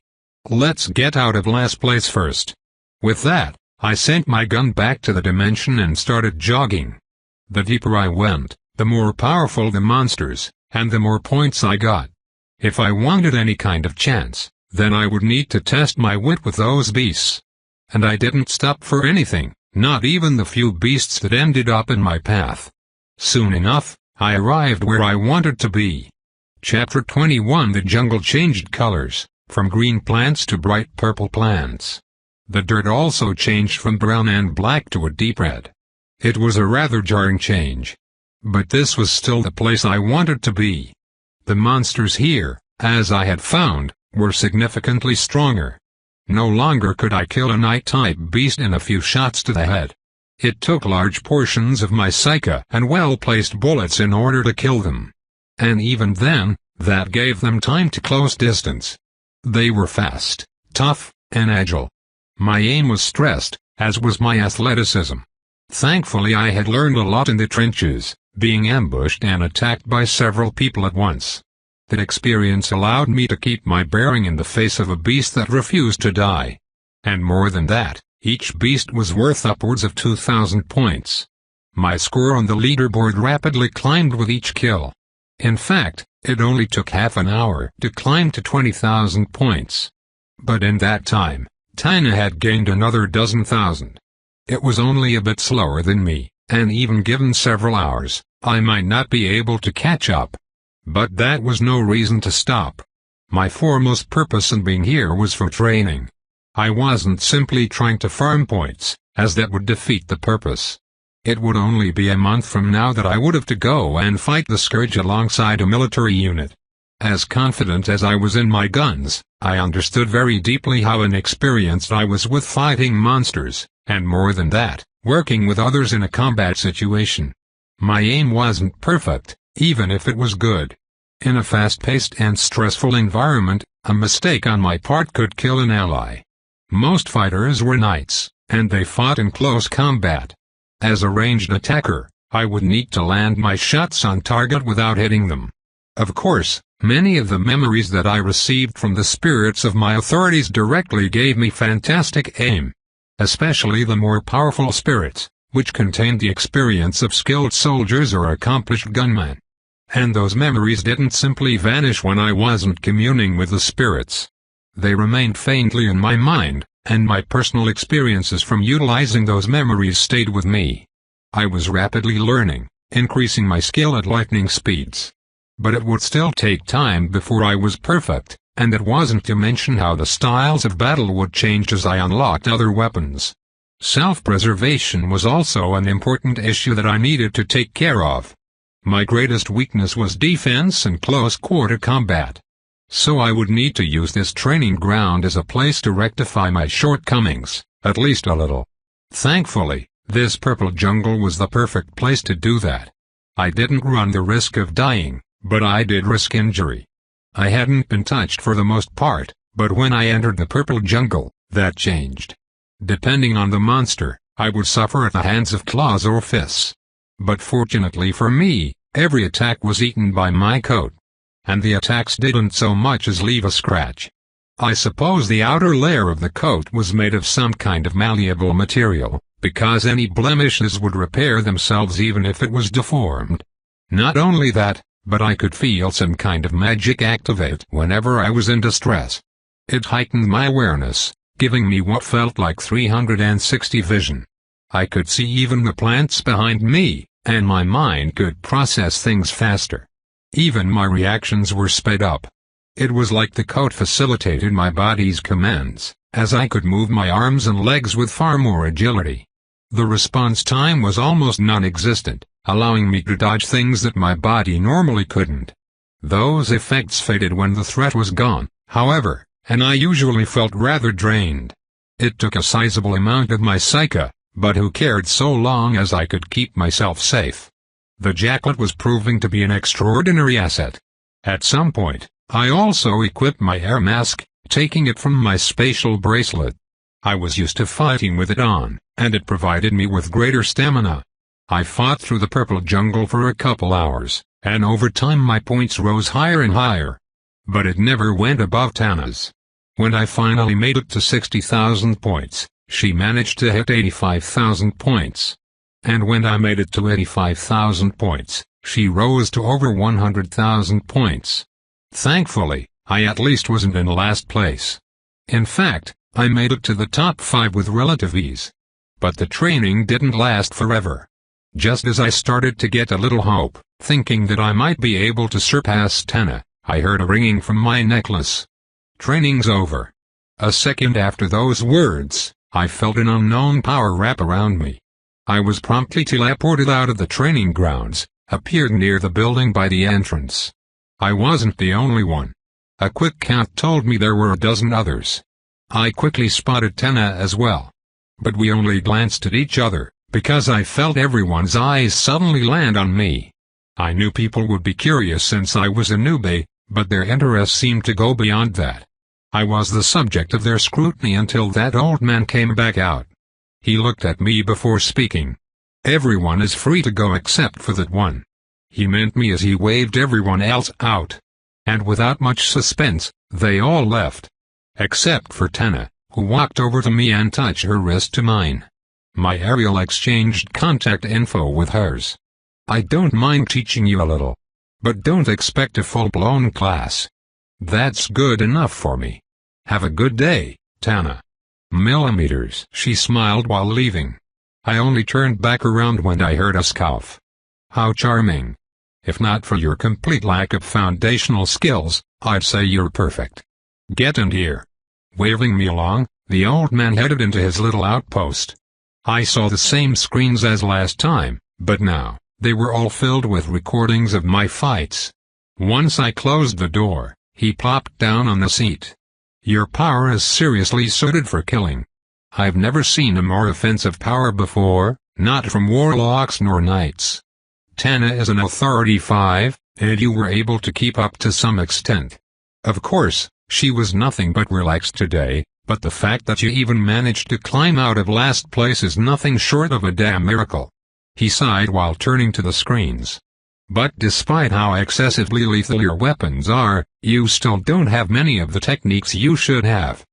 A: Let's get out of last place first. With that, I sent my gun back to the dimension and started jogging. The deeper I went, the more powerful the monsters, and the more points I got. If I wanted any kind of chance, then I would need to test my wit with those beasts. And I didn't stop for anything, not even the few beasts that ended up in my path. Soon enough, I arrived where I wanted to be. Chapter 21. The jungle changed colors, from green plants to bright purple plants. The dirt also changed from brown and black to a deep red. It was a rather jarring change. But this was still the place I wanted to be. The monsters here, as I had found, were significantly stronger. No longer could I kill a night-type beast in a few shots to the head. It took large portions of my psyche and well-placed bullets in order to kill them. And even then, that gave them time to close distance. They were fast, tough, and agile. My aim was stressed, as was my athleticism. Thankfully I had learned a lot in the trenches, being ambushed and attacked by several people at once. That experience allowed me to keep my bearing in the face of a beast that refused to die. And more than that, each beast was worth upwards of 2,000 points. My score on the leaderboard rapidly climbed with each kill. In fact, it only took half an hour to climb to 20,000 points. But in that time, Tina had gained another dozen thousand. It was only a bit slower than me, and even given several hours, I might not be able to catch up. But that was no reason to stop. My foremost purpose in being here was for training. I wasn't simply trying to farm points, as that would defeat the purpose. It would only be a month from now that I would have to go and fight the Scourge alongside a military unit. As confident as I was in my guns, I understood very deeply how inexperienced I was with fighting monsters, and more than that, working with others in a combat situation. My aim wasn't perfect, even if it was good. In a fast-paced and stressful environment, a mistake on my part could kill an ally. Most fighters were knights, and they fought in close combat. As a ranged attacker, I would need to land my shots on target without hitting them. Of course, many of the memories that I received from the spirits of my authorities directly gave me fantastic aim. Especially the more powerful spirits, which contained the experience of skilled soldiers or accomplished gunmen. And those memories didn't simply vanish when I wasn't communing with the spirits. They remained faintly in my mind, and my personal experiences from utilizing those memories stayed with me. I was rapidly learning, increasing my skill at lightning speeds. But it would still take time before I was perfect, and it wasn't to mention how the styles of battle would change as I unlocked other weapons. Self-preservation was also an important issue that I needed to take care of. My greatest weakness was defense and close-quarter combat. So I would need to use this training ground as a place to rectify my shortcomings, at least a little. Thankfully, this purple jungle was the perfect place to do that. I didn't run the risk of dying, but I did risk injury. I hadn't been touched for the most part, but when I entered the purple jungle, that changed. Depending on the monster, I would suffer at the hands of claws or fists. But fortunately for me, every attack was eaten by my coat. And the attacks didn't so much as leave a scratch. I suppose the outer layer of the coat was made of some kind of malleable material, because any blemishes would repair themselves even if it was deformed. Not only that, but I could feel some kind of magic activate whenever I was in distress. It heightened my awareness, giving me what felt like 360 vision. I could see even the plants behind me, and my mind could process things faster. Even my reactions were sped up. It was like the coat facilitated my body's commands, as I could move my arms and legs with far more agility. The response time was almost non-existent, allowing me to dodge things that my body normally couldn't. Those effects faded when the threat was gone, however, and I usually felt rather drained. It took a sizable amount of my psyche, but who cared so long as I could keep myself safe. The jacket was proving to be an extraordinary asset. At some point, I also equipped my air mask, taking it from my spatial bracelet. I was used to fighting with it on, and it provided me with greater stamina. I fought through the purple jungle for a couple hours, and over time my points rose higher and higher. But it never went above Tana's. When I finally made it to 60,000 points, she managed to hit 85,000 points. And when I made it to 85,000 points, she rose to over 100,000 points. Thankfully, I at least wasn't in last place. In fact, I made it to the top 5 with relative ease. But the training didn't last forever. Just as I started to get a little hope, thinking that I might be able to surpass Tana, I heard a ringing from my necklace. Training's over. A second after those words, I felt an unknown power wrap around me. I was promptly teleported out of the training grounds, appeared near the building by the entrance. I wasn't the only one. A quick count told me there were a dozen others. I quickly spotted Tana as well. But we only glanced at each other, because I felt everyone's eyes suddenly land on me. I knew people would be curious since I was a newbie, but their interest seemed to go beyond that. I was the subject of their scrutiny until that old man came back out. He looked at me before speaking. Everyone is free to go except for that one. He meant me as he waved everyone else out. and without much suspense, they all left. Except for Tana, who walked over to me and touched her wrist to mine. My Ariel exchanged contact info with hers. I don't mind teaching you a little. But don't expect a full-blown class. That's good enough for me. Have a good day, Tana. Millimeters. She smiled while leaving. I only turned back around when I heard a scoff. How charming. If not for your complete lack of foundational skills, I'd say you're perfect. Get in here. Waving me along, the old man headed into his little outpost. I saw the same screens as last time, but now, they were all filled with recordings of my fights. Once I closed the door, he plopped down on the seat. Your power is seriously suited for killing. I've never seen a more offensive power before, not from warlocks nor knights. Tana is an authority 5, and you were able to keep up to some extent. Of course, she was nothing but relaxed today, but the fact that you even managed to climb out of last place is nothing short of a damn miracle. He sighed while turning to the screens. But despite how excessively lethal your weapons are, you still don't have many of the techniques you should have.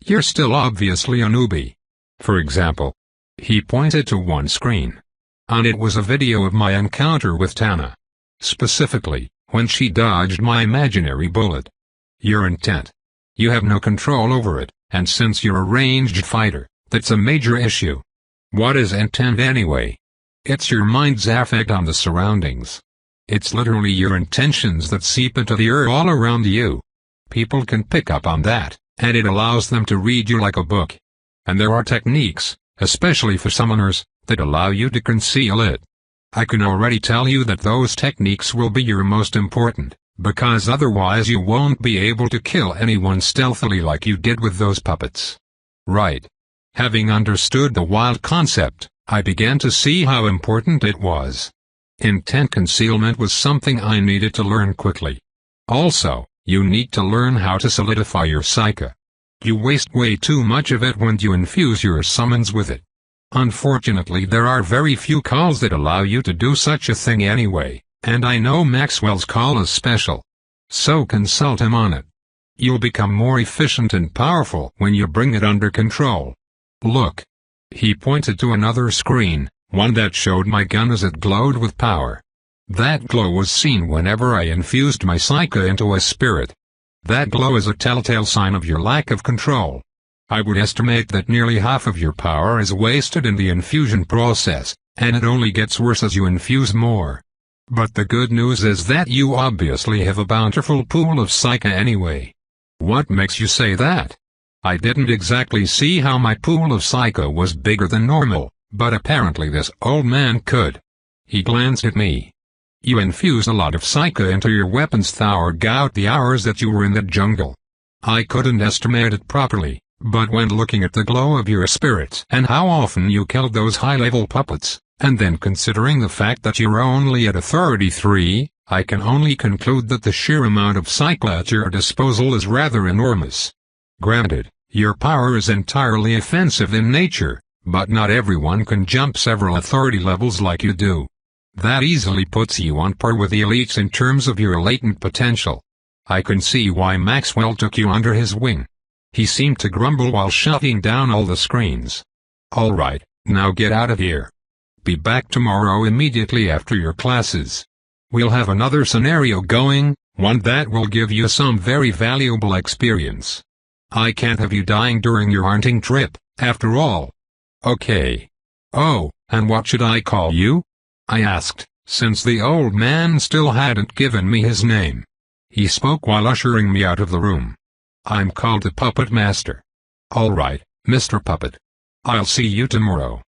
A: You're still obviously a newbie. For example, he pointed to one screen. On it was a video of my encounter with Tana. Specifically, when she dodged my imaginary bullet. Your intent. You have no control over it, and since you're a ranged fighter, that's a major issue. What is intent anyway? It's your mind's effect on the surroundings. It's literally your intentions that seep into the earth all around you. People can pick up on that, and it allows them to read you like a book. And there are techniques, especially for summoners, that allow you to conceal it. I can already tell you that those techniques will be your most important, because otherwise you won't be able to kill anyone stealthily like you did with those puppets. Right. Having understood the wild concept, I began to see how important it was. Intent concealment was something I needed to learn quickly. Also, you need to learn how to solidify your psyche. You waste way too much of it when you infuse your summons with it. Unfortunately, there are very few calls that allow you to do such a thing anyway, and I know Maxwell's call is special. So consult him on it. You'll become more efficient and powerful when you bring it under control. Look. He pointed to another screen, one that showed my gun as it glowed with power. That glow was seen whenever I infused my psyche into a spirit. That glow is a telltale sign of your lack of control. I would estimate that nearly half of your power is wasted in the infusion process, and it only gets worse as you infuse more. But the good news is that you obviously have a bountiful pool of psyche anyway. What makes you say that? I didn't exactly see how my pool of psyche was bigger than normal, but apparently this old man could. He glanced at me. You infused a lot of psyche into your weapons throughout the hours that you were in the jungle. I couldn't estimate it properly, but when looking at the glow of your spirits and how often you killed those high-level puppets, and then considering the fact that you're only at authority 3, I can only conclude that the sheer amount of psyche at your disposal is rather enormous. Granted, your power is entirely offensive in nature, but not everyone can jump several authority levels like you do. That easily puts you on par with the elites in terms of your latent potential. I can see why Maxwell took you under his wing. He seemed to grumble while shutting down all the screens. Alright, now get out of here. Be back tomorrow immediately after your classes. We'll have another scenario going, one that will give you some very valuable experience. I can't have you dying during your hunting trip, after all. Okay. Oh, and what should I call you? I asked, since the old man still hadn't given me his name. He spoke while ushering me out of the room. I'm called the Puppet Master. Alright, Mr. Puppet. I'll see you tomorrow.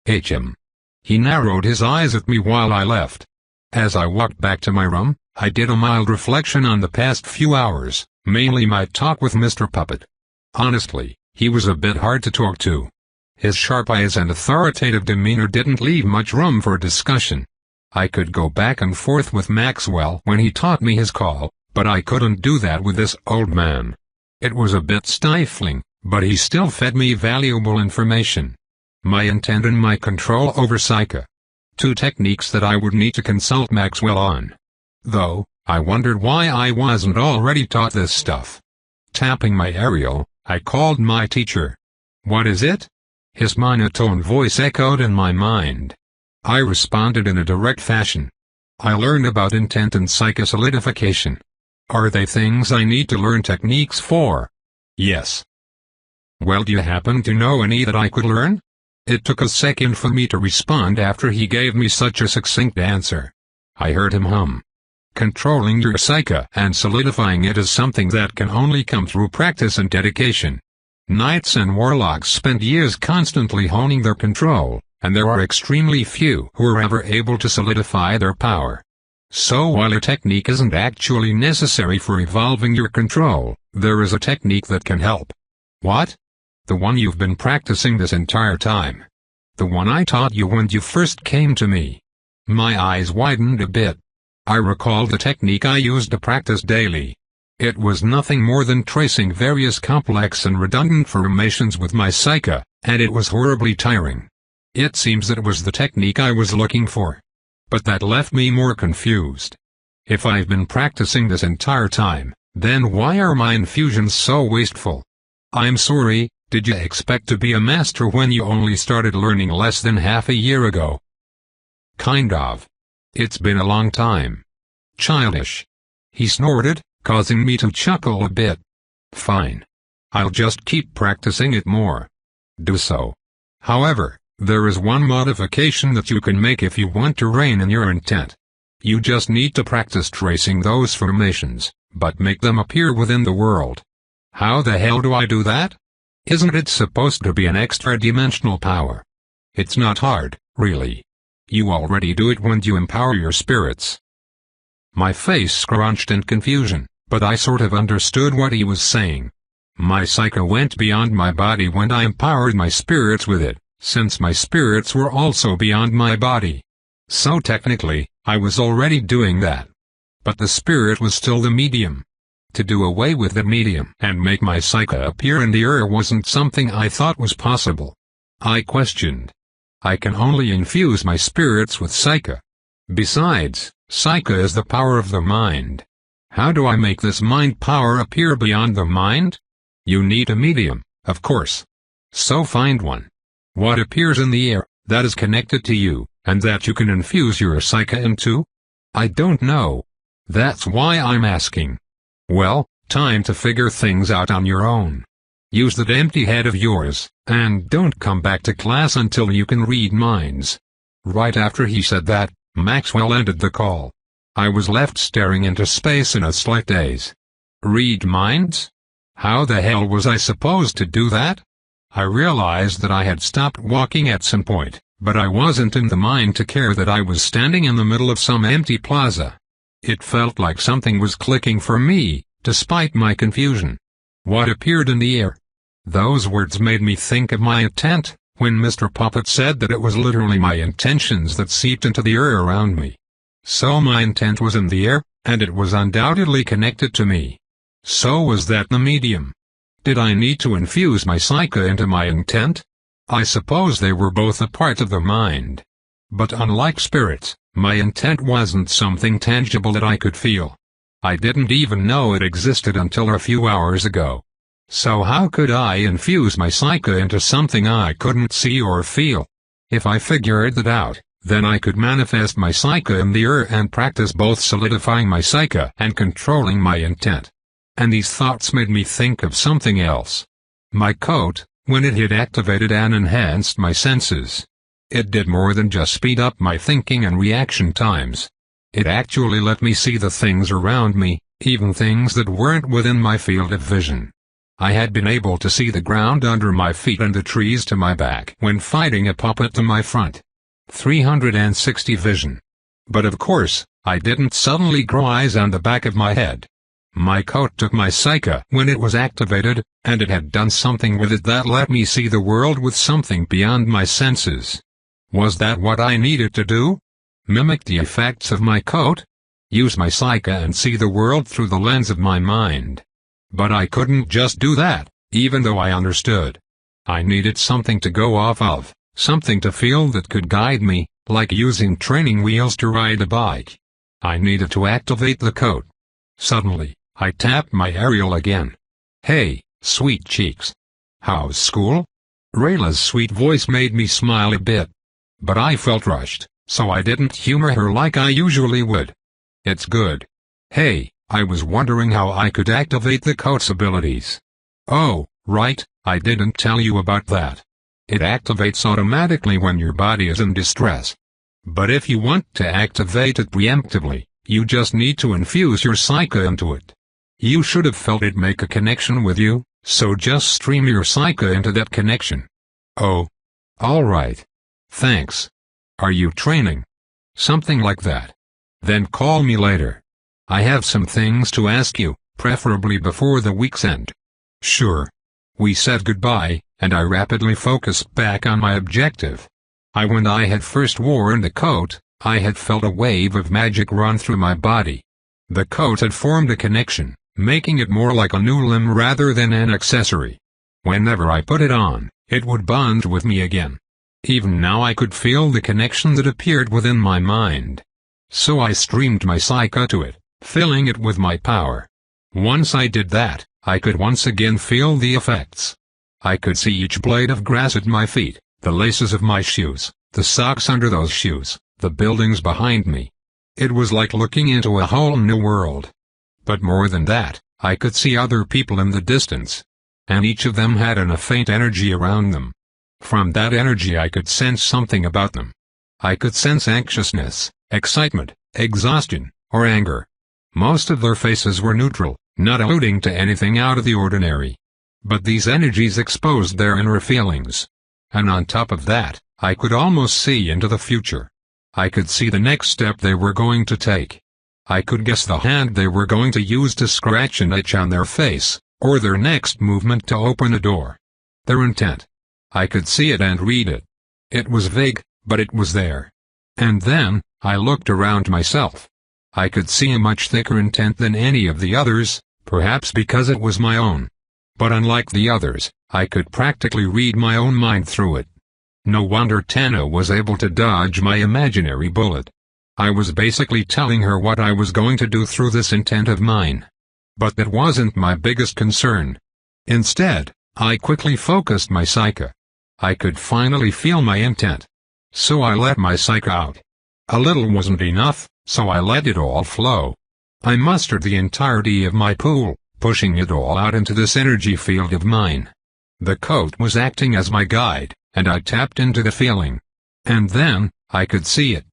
A: HM. He narrowed his eyes at me while I left. As I walked back to my room, I did a mild reflection on the past few hours, mainly my talk with Mr. Puppet. Honestly, he was a bit hard to talk to. His sharp eyes and authoritative demeanor didn't leave much room for discussion. I could go back and forth with Maxwell when he taught me his call, but I couldn't do that with this old man. It was a bit stifling, but he still fed me valuable information. My intent and my control over psyche. Two techniques that I would need to consult Maxwell on. Though, I wondered why I wasn't already taught this stuff. Tapping my aerial, I called my teacher. "What is it?" His monotone voice echoed in my mind. I responded in a direct fashion. "I learned about intent and psychosolidification. Are they things I need to learn techniques for?" "Yes." "Well, do you happen to know any that I could learn?" It took a second for me to respond after he gave me such a succinct answer. I heard him hum. "Controlling your psyche and solidifying it is something that can only come through practice and dedication. Knights and warlocks spend years constantly honing their control, and there are extremely few who are ever able to solidify their power. So while a technique isn't actually necessary for evolving your control, there is a technique that can help." "What?" "The one you've been practicing this entire time. The one I taught you when you first came to me." My eyes widened a bit. I recalled the technique I used to practice daily. It was nothing more than tracing various complex and redundant formations with my psyche, and it was horribly tiring. It seems that it was the technique I was looking for. But that left me more confused. If I've been practicing this entire time, then why are my infusions so wasteful? I'm sorry, did you expect to be a master when you only started learning less than half a year ago? Kind of. It's been a long time. Childish. He snorted, causing me to chuckle a bit. Fine. I'll just keep practicing it more. Do so. However, there is one modification that you can make if you want to rein in your intent. You just need to practice tracing those formations, but make them appear within the world. How the hell do I do that? Isn't it supposed to be an extra-dimensional power? It's not hard, really. You already do it when you empower your spirits. My face scrunched in confusion, but I sort of understood what he was saying. My psyche went beyond my body when I empowered my spirits with it, since my spirits were also beyond my body. So technically, I was already doing that. But the spirit was still the medium. To do away with the medium and make my psyche appear in the air wasn't something I thought was possible. I questioned. I can only infuse my spirits with psyche. Besides, psyche is the power of the mind. How do I make this mind power appear beyond the mind? You need a medium, of course. So find one. What appears in the air, that is connected to you, and that you can infuse your psyche into? I don't know. That's why I'm asking. Well, time to figure things out on your own. Use that empty head of yours, and don't come back to class until you can read minds. Right after he said that, Maxwell ended the call. I was left staring into space in a slight daze. Read minds? How the hell was I supposed to do that? I realized that I had stopped walking at some point, but I wasn't in the mind to care that I was standing in the middle of some empty plaza. It felt like something was clicking for me, despite my confusion. What appeared in the air? Those words made me think of my intent, when Mr. Puppet said that it was literally my intentions that seeped into the air around me. So my intent was in the air, and it was undoubtedly connected to me. So was that the medium. Did I need to infuse my psyche into my intent? I suppose they were both a part of the mind. But unlike spirits, my intent wasn't something tangible that I could feel. I didn't even know it existed until a few hours ago. So how could I infuse my psyche into something I couldn't see or feel? If I figured that out, then I could manifest my psyche in the air and practice both solidifying my psyche and controlling my intent. And these thoughts made me think of something else. My coat, when it had activated and enhanced my senses. It did more than just speed up my thinking and reaction times. It actually let me see the things around me, even things that weren't within my field of vision. I had been able to see the ground under my feet and the trees to my back when fighting a puppet to my front. 360 vision. But of course, I didn't suddenly grow eyes on the back of my head. My coat took my psyche when it was activated, and it had done something with it that let me see the world with something beyond my senses. Was that what I needed to do? Mimic the effects of my coat? Use my psyche and see the world through the lens of my mind. But I couldn't just do that, even though I understood. I needed something to go off of, something to feel that could guide me, like using training wheels to ride a bike. I needed to activate the code. Suddenly, I tapped my Ariel again. "Hey, sweet cheeks. How's school?" Rayla's sweet voice made me smile a bit. But I felt rushed, so I didn't humor her like I usually would. "It's good. Hey, I was wondering how I could activate the code's abilities." "Oh, right, I didn't tell you about that. It activates automatically when your body is in distress. But if you want to activate it preemptively, you just need to infuse your Psyche into it. You should have felt it make a connection with you, so just stream your Psyche into that connection." "Oh. Alright. Thanks. Are you training?" "Something like that." "Then call me later. I have some things to ask you, preferably before the week's end." "Sure." We said goodbye, and I rapidly focused back on my objective. When I had first worn the coat, I had felt a wave of magic run through my body. The coat had formed a connection, making it more like a new limb rather than an accessory. Whenever I put it on, it would bond with me again. Even now I could feel the connection that appeared within my mind. So I streamed my Psyche to it, filling it with my power. Once I did that, I could once again feel the effects. I could see each blade of grass at my feet, the laces of my shoes, the socks under those shoes, the buildings behind me. It was like looking into a whole new world. But more than that, I could see other people in the distance. And each of them had a faint energy around them. From that energy I could sense something about them. I could sense anxiousness, excitement, exhaustion, or anger. Most of their faces were neutral, not alluding to anything out of the ordinary. But these energies exposed their inner feelings. And on top of that, I could almost see into the future. I could see the next step they were going to take. I could guess the hand they were going to use to scratch an itch on their face, or their next movement to open a door. Their intent. I could see it and read it. It was vague, but it was there. And then, I looked around myself. I could see a much thicker intent than any of the others, perhaps because it was my own. But unlike the others, I could practically read my own mind through it. No wonder Tana was able to dodge my imaginary bullet. I was basically telling her what I was going to do through this intent of mine. But that wasn't my biggest concern. Instead, I quickly focused my Psyche. I could finally feel my intent. So I let my Psyche out. A little wasn't enough, so I let it all flow. I mustered the entirety of my pool, pushing it all out into this energy field of mine. The coat was acting as my guide, and I tapped into the feeling. And then, I could see it.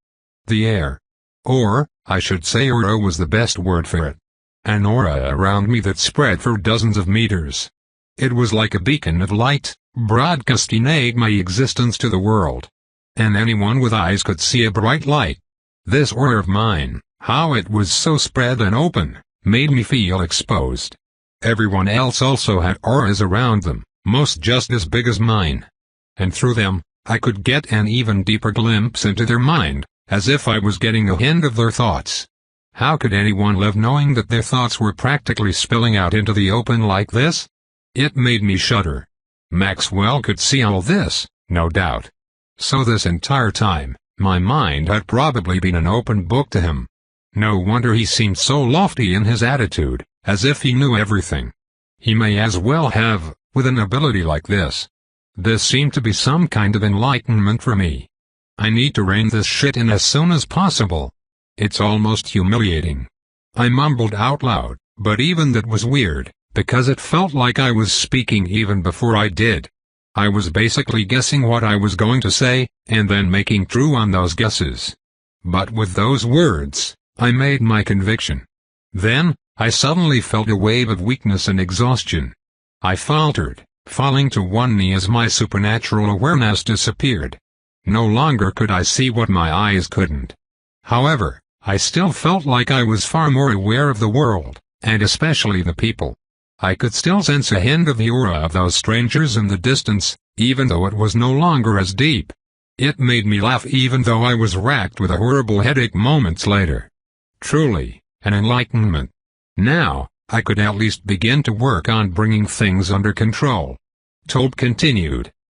A: The air. Or, I should say aura was the best word for it. An aura around me that spread for dozens of meters. It was like a beacon of light, broadcasting my existence to the world. And anyone with eyes could see a bright light. This aura of mine, how it was so spread and open, made me feel exposed. Everyone else also had auras around them, most just as big as mine. And through them, I could get an even deeper glimpse into their mind, as if I was getting a hint of their thoughts. How could anyone live knowing that their thoughts were practically spilling out into the open like this? It made me shudder. Maxwell could see all this, no doubt. So this entire time, my mind had probably been an open book to him. No wonder he seemed so lofty in his attitude, as if he knew everything. He may as well have, with an ability like this. This seemed to be some kind of enlightenment for me. I need to rein this shit in as soon as possible. It's almost humiliating. I mumbled out loud, but even that was weird, because it felt like I was speaking even before I did. I was basically guessing what I was going to say, and then making true on those guesses. But with those words, I made my conviction. Then, I suddenly felt a wave of weakness and exhaustion. I faltered, falling to one knee as my supernatural awareness disappeared. No longer could I see what my eyes couldn't. However, I still felt like I was far more aware of the world, and especially the people. I could still sense a hint of the aura of those strangers in the distance, even though it was no longer as deep. It made me laugh even though I was racked with a horrible headache moments later. Truly, an enlightenment. Now, I could at least begin to work on bringing things under control. Tobe continued,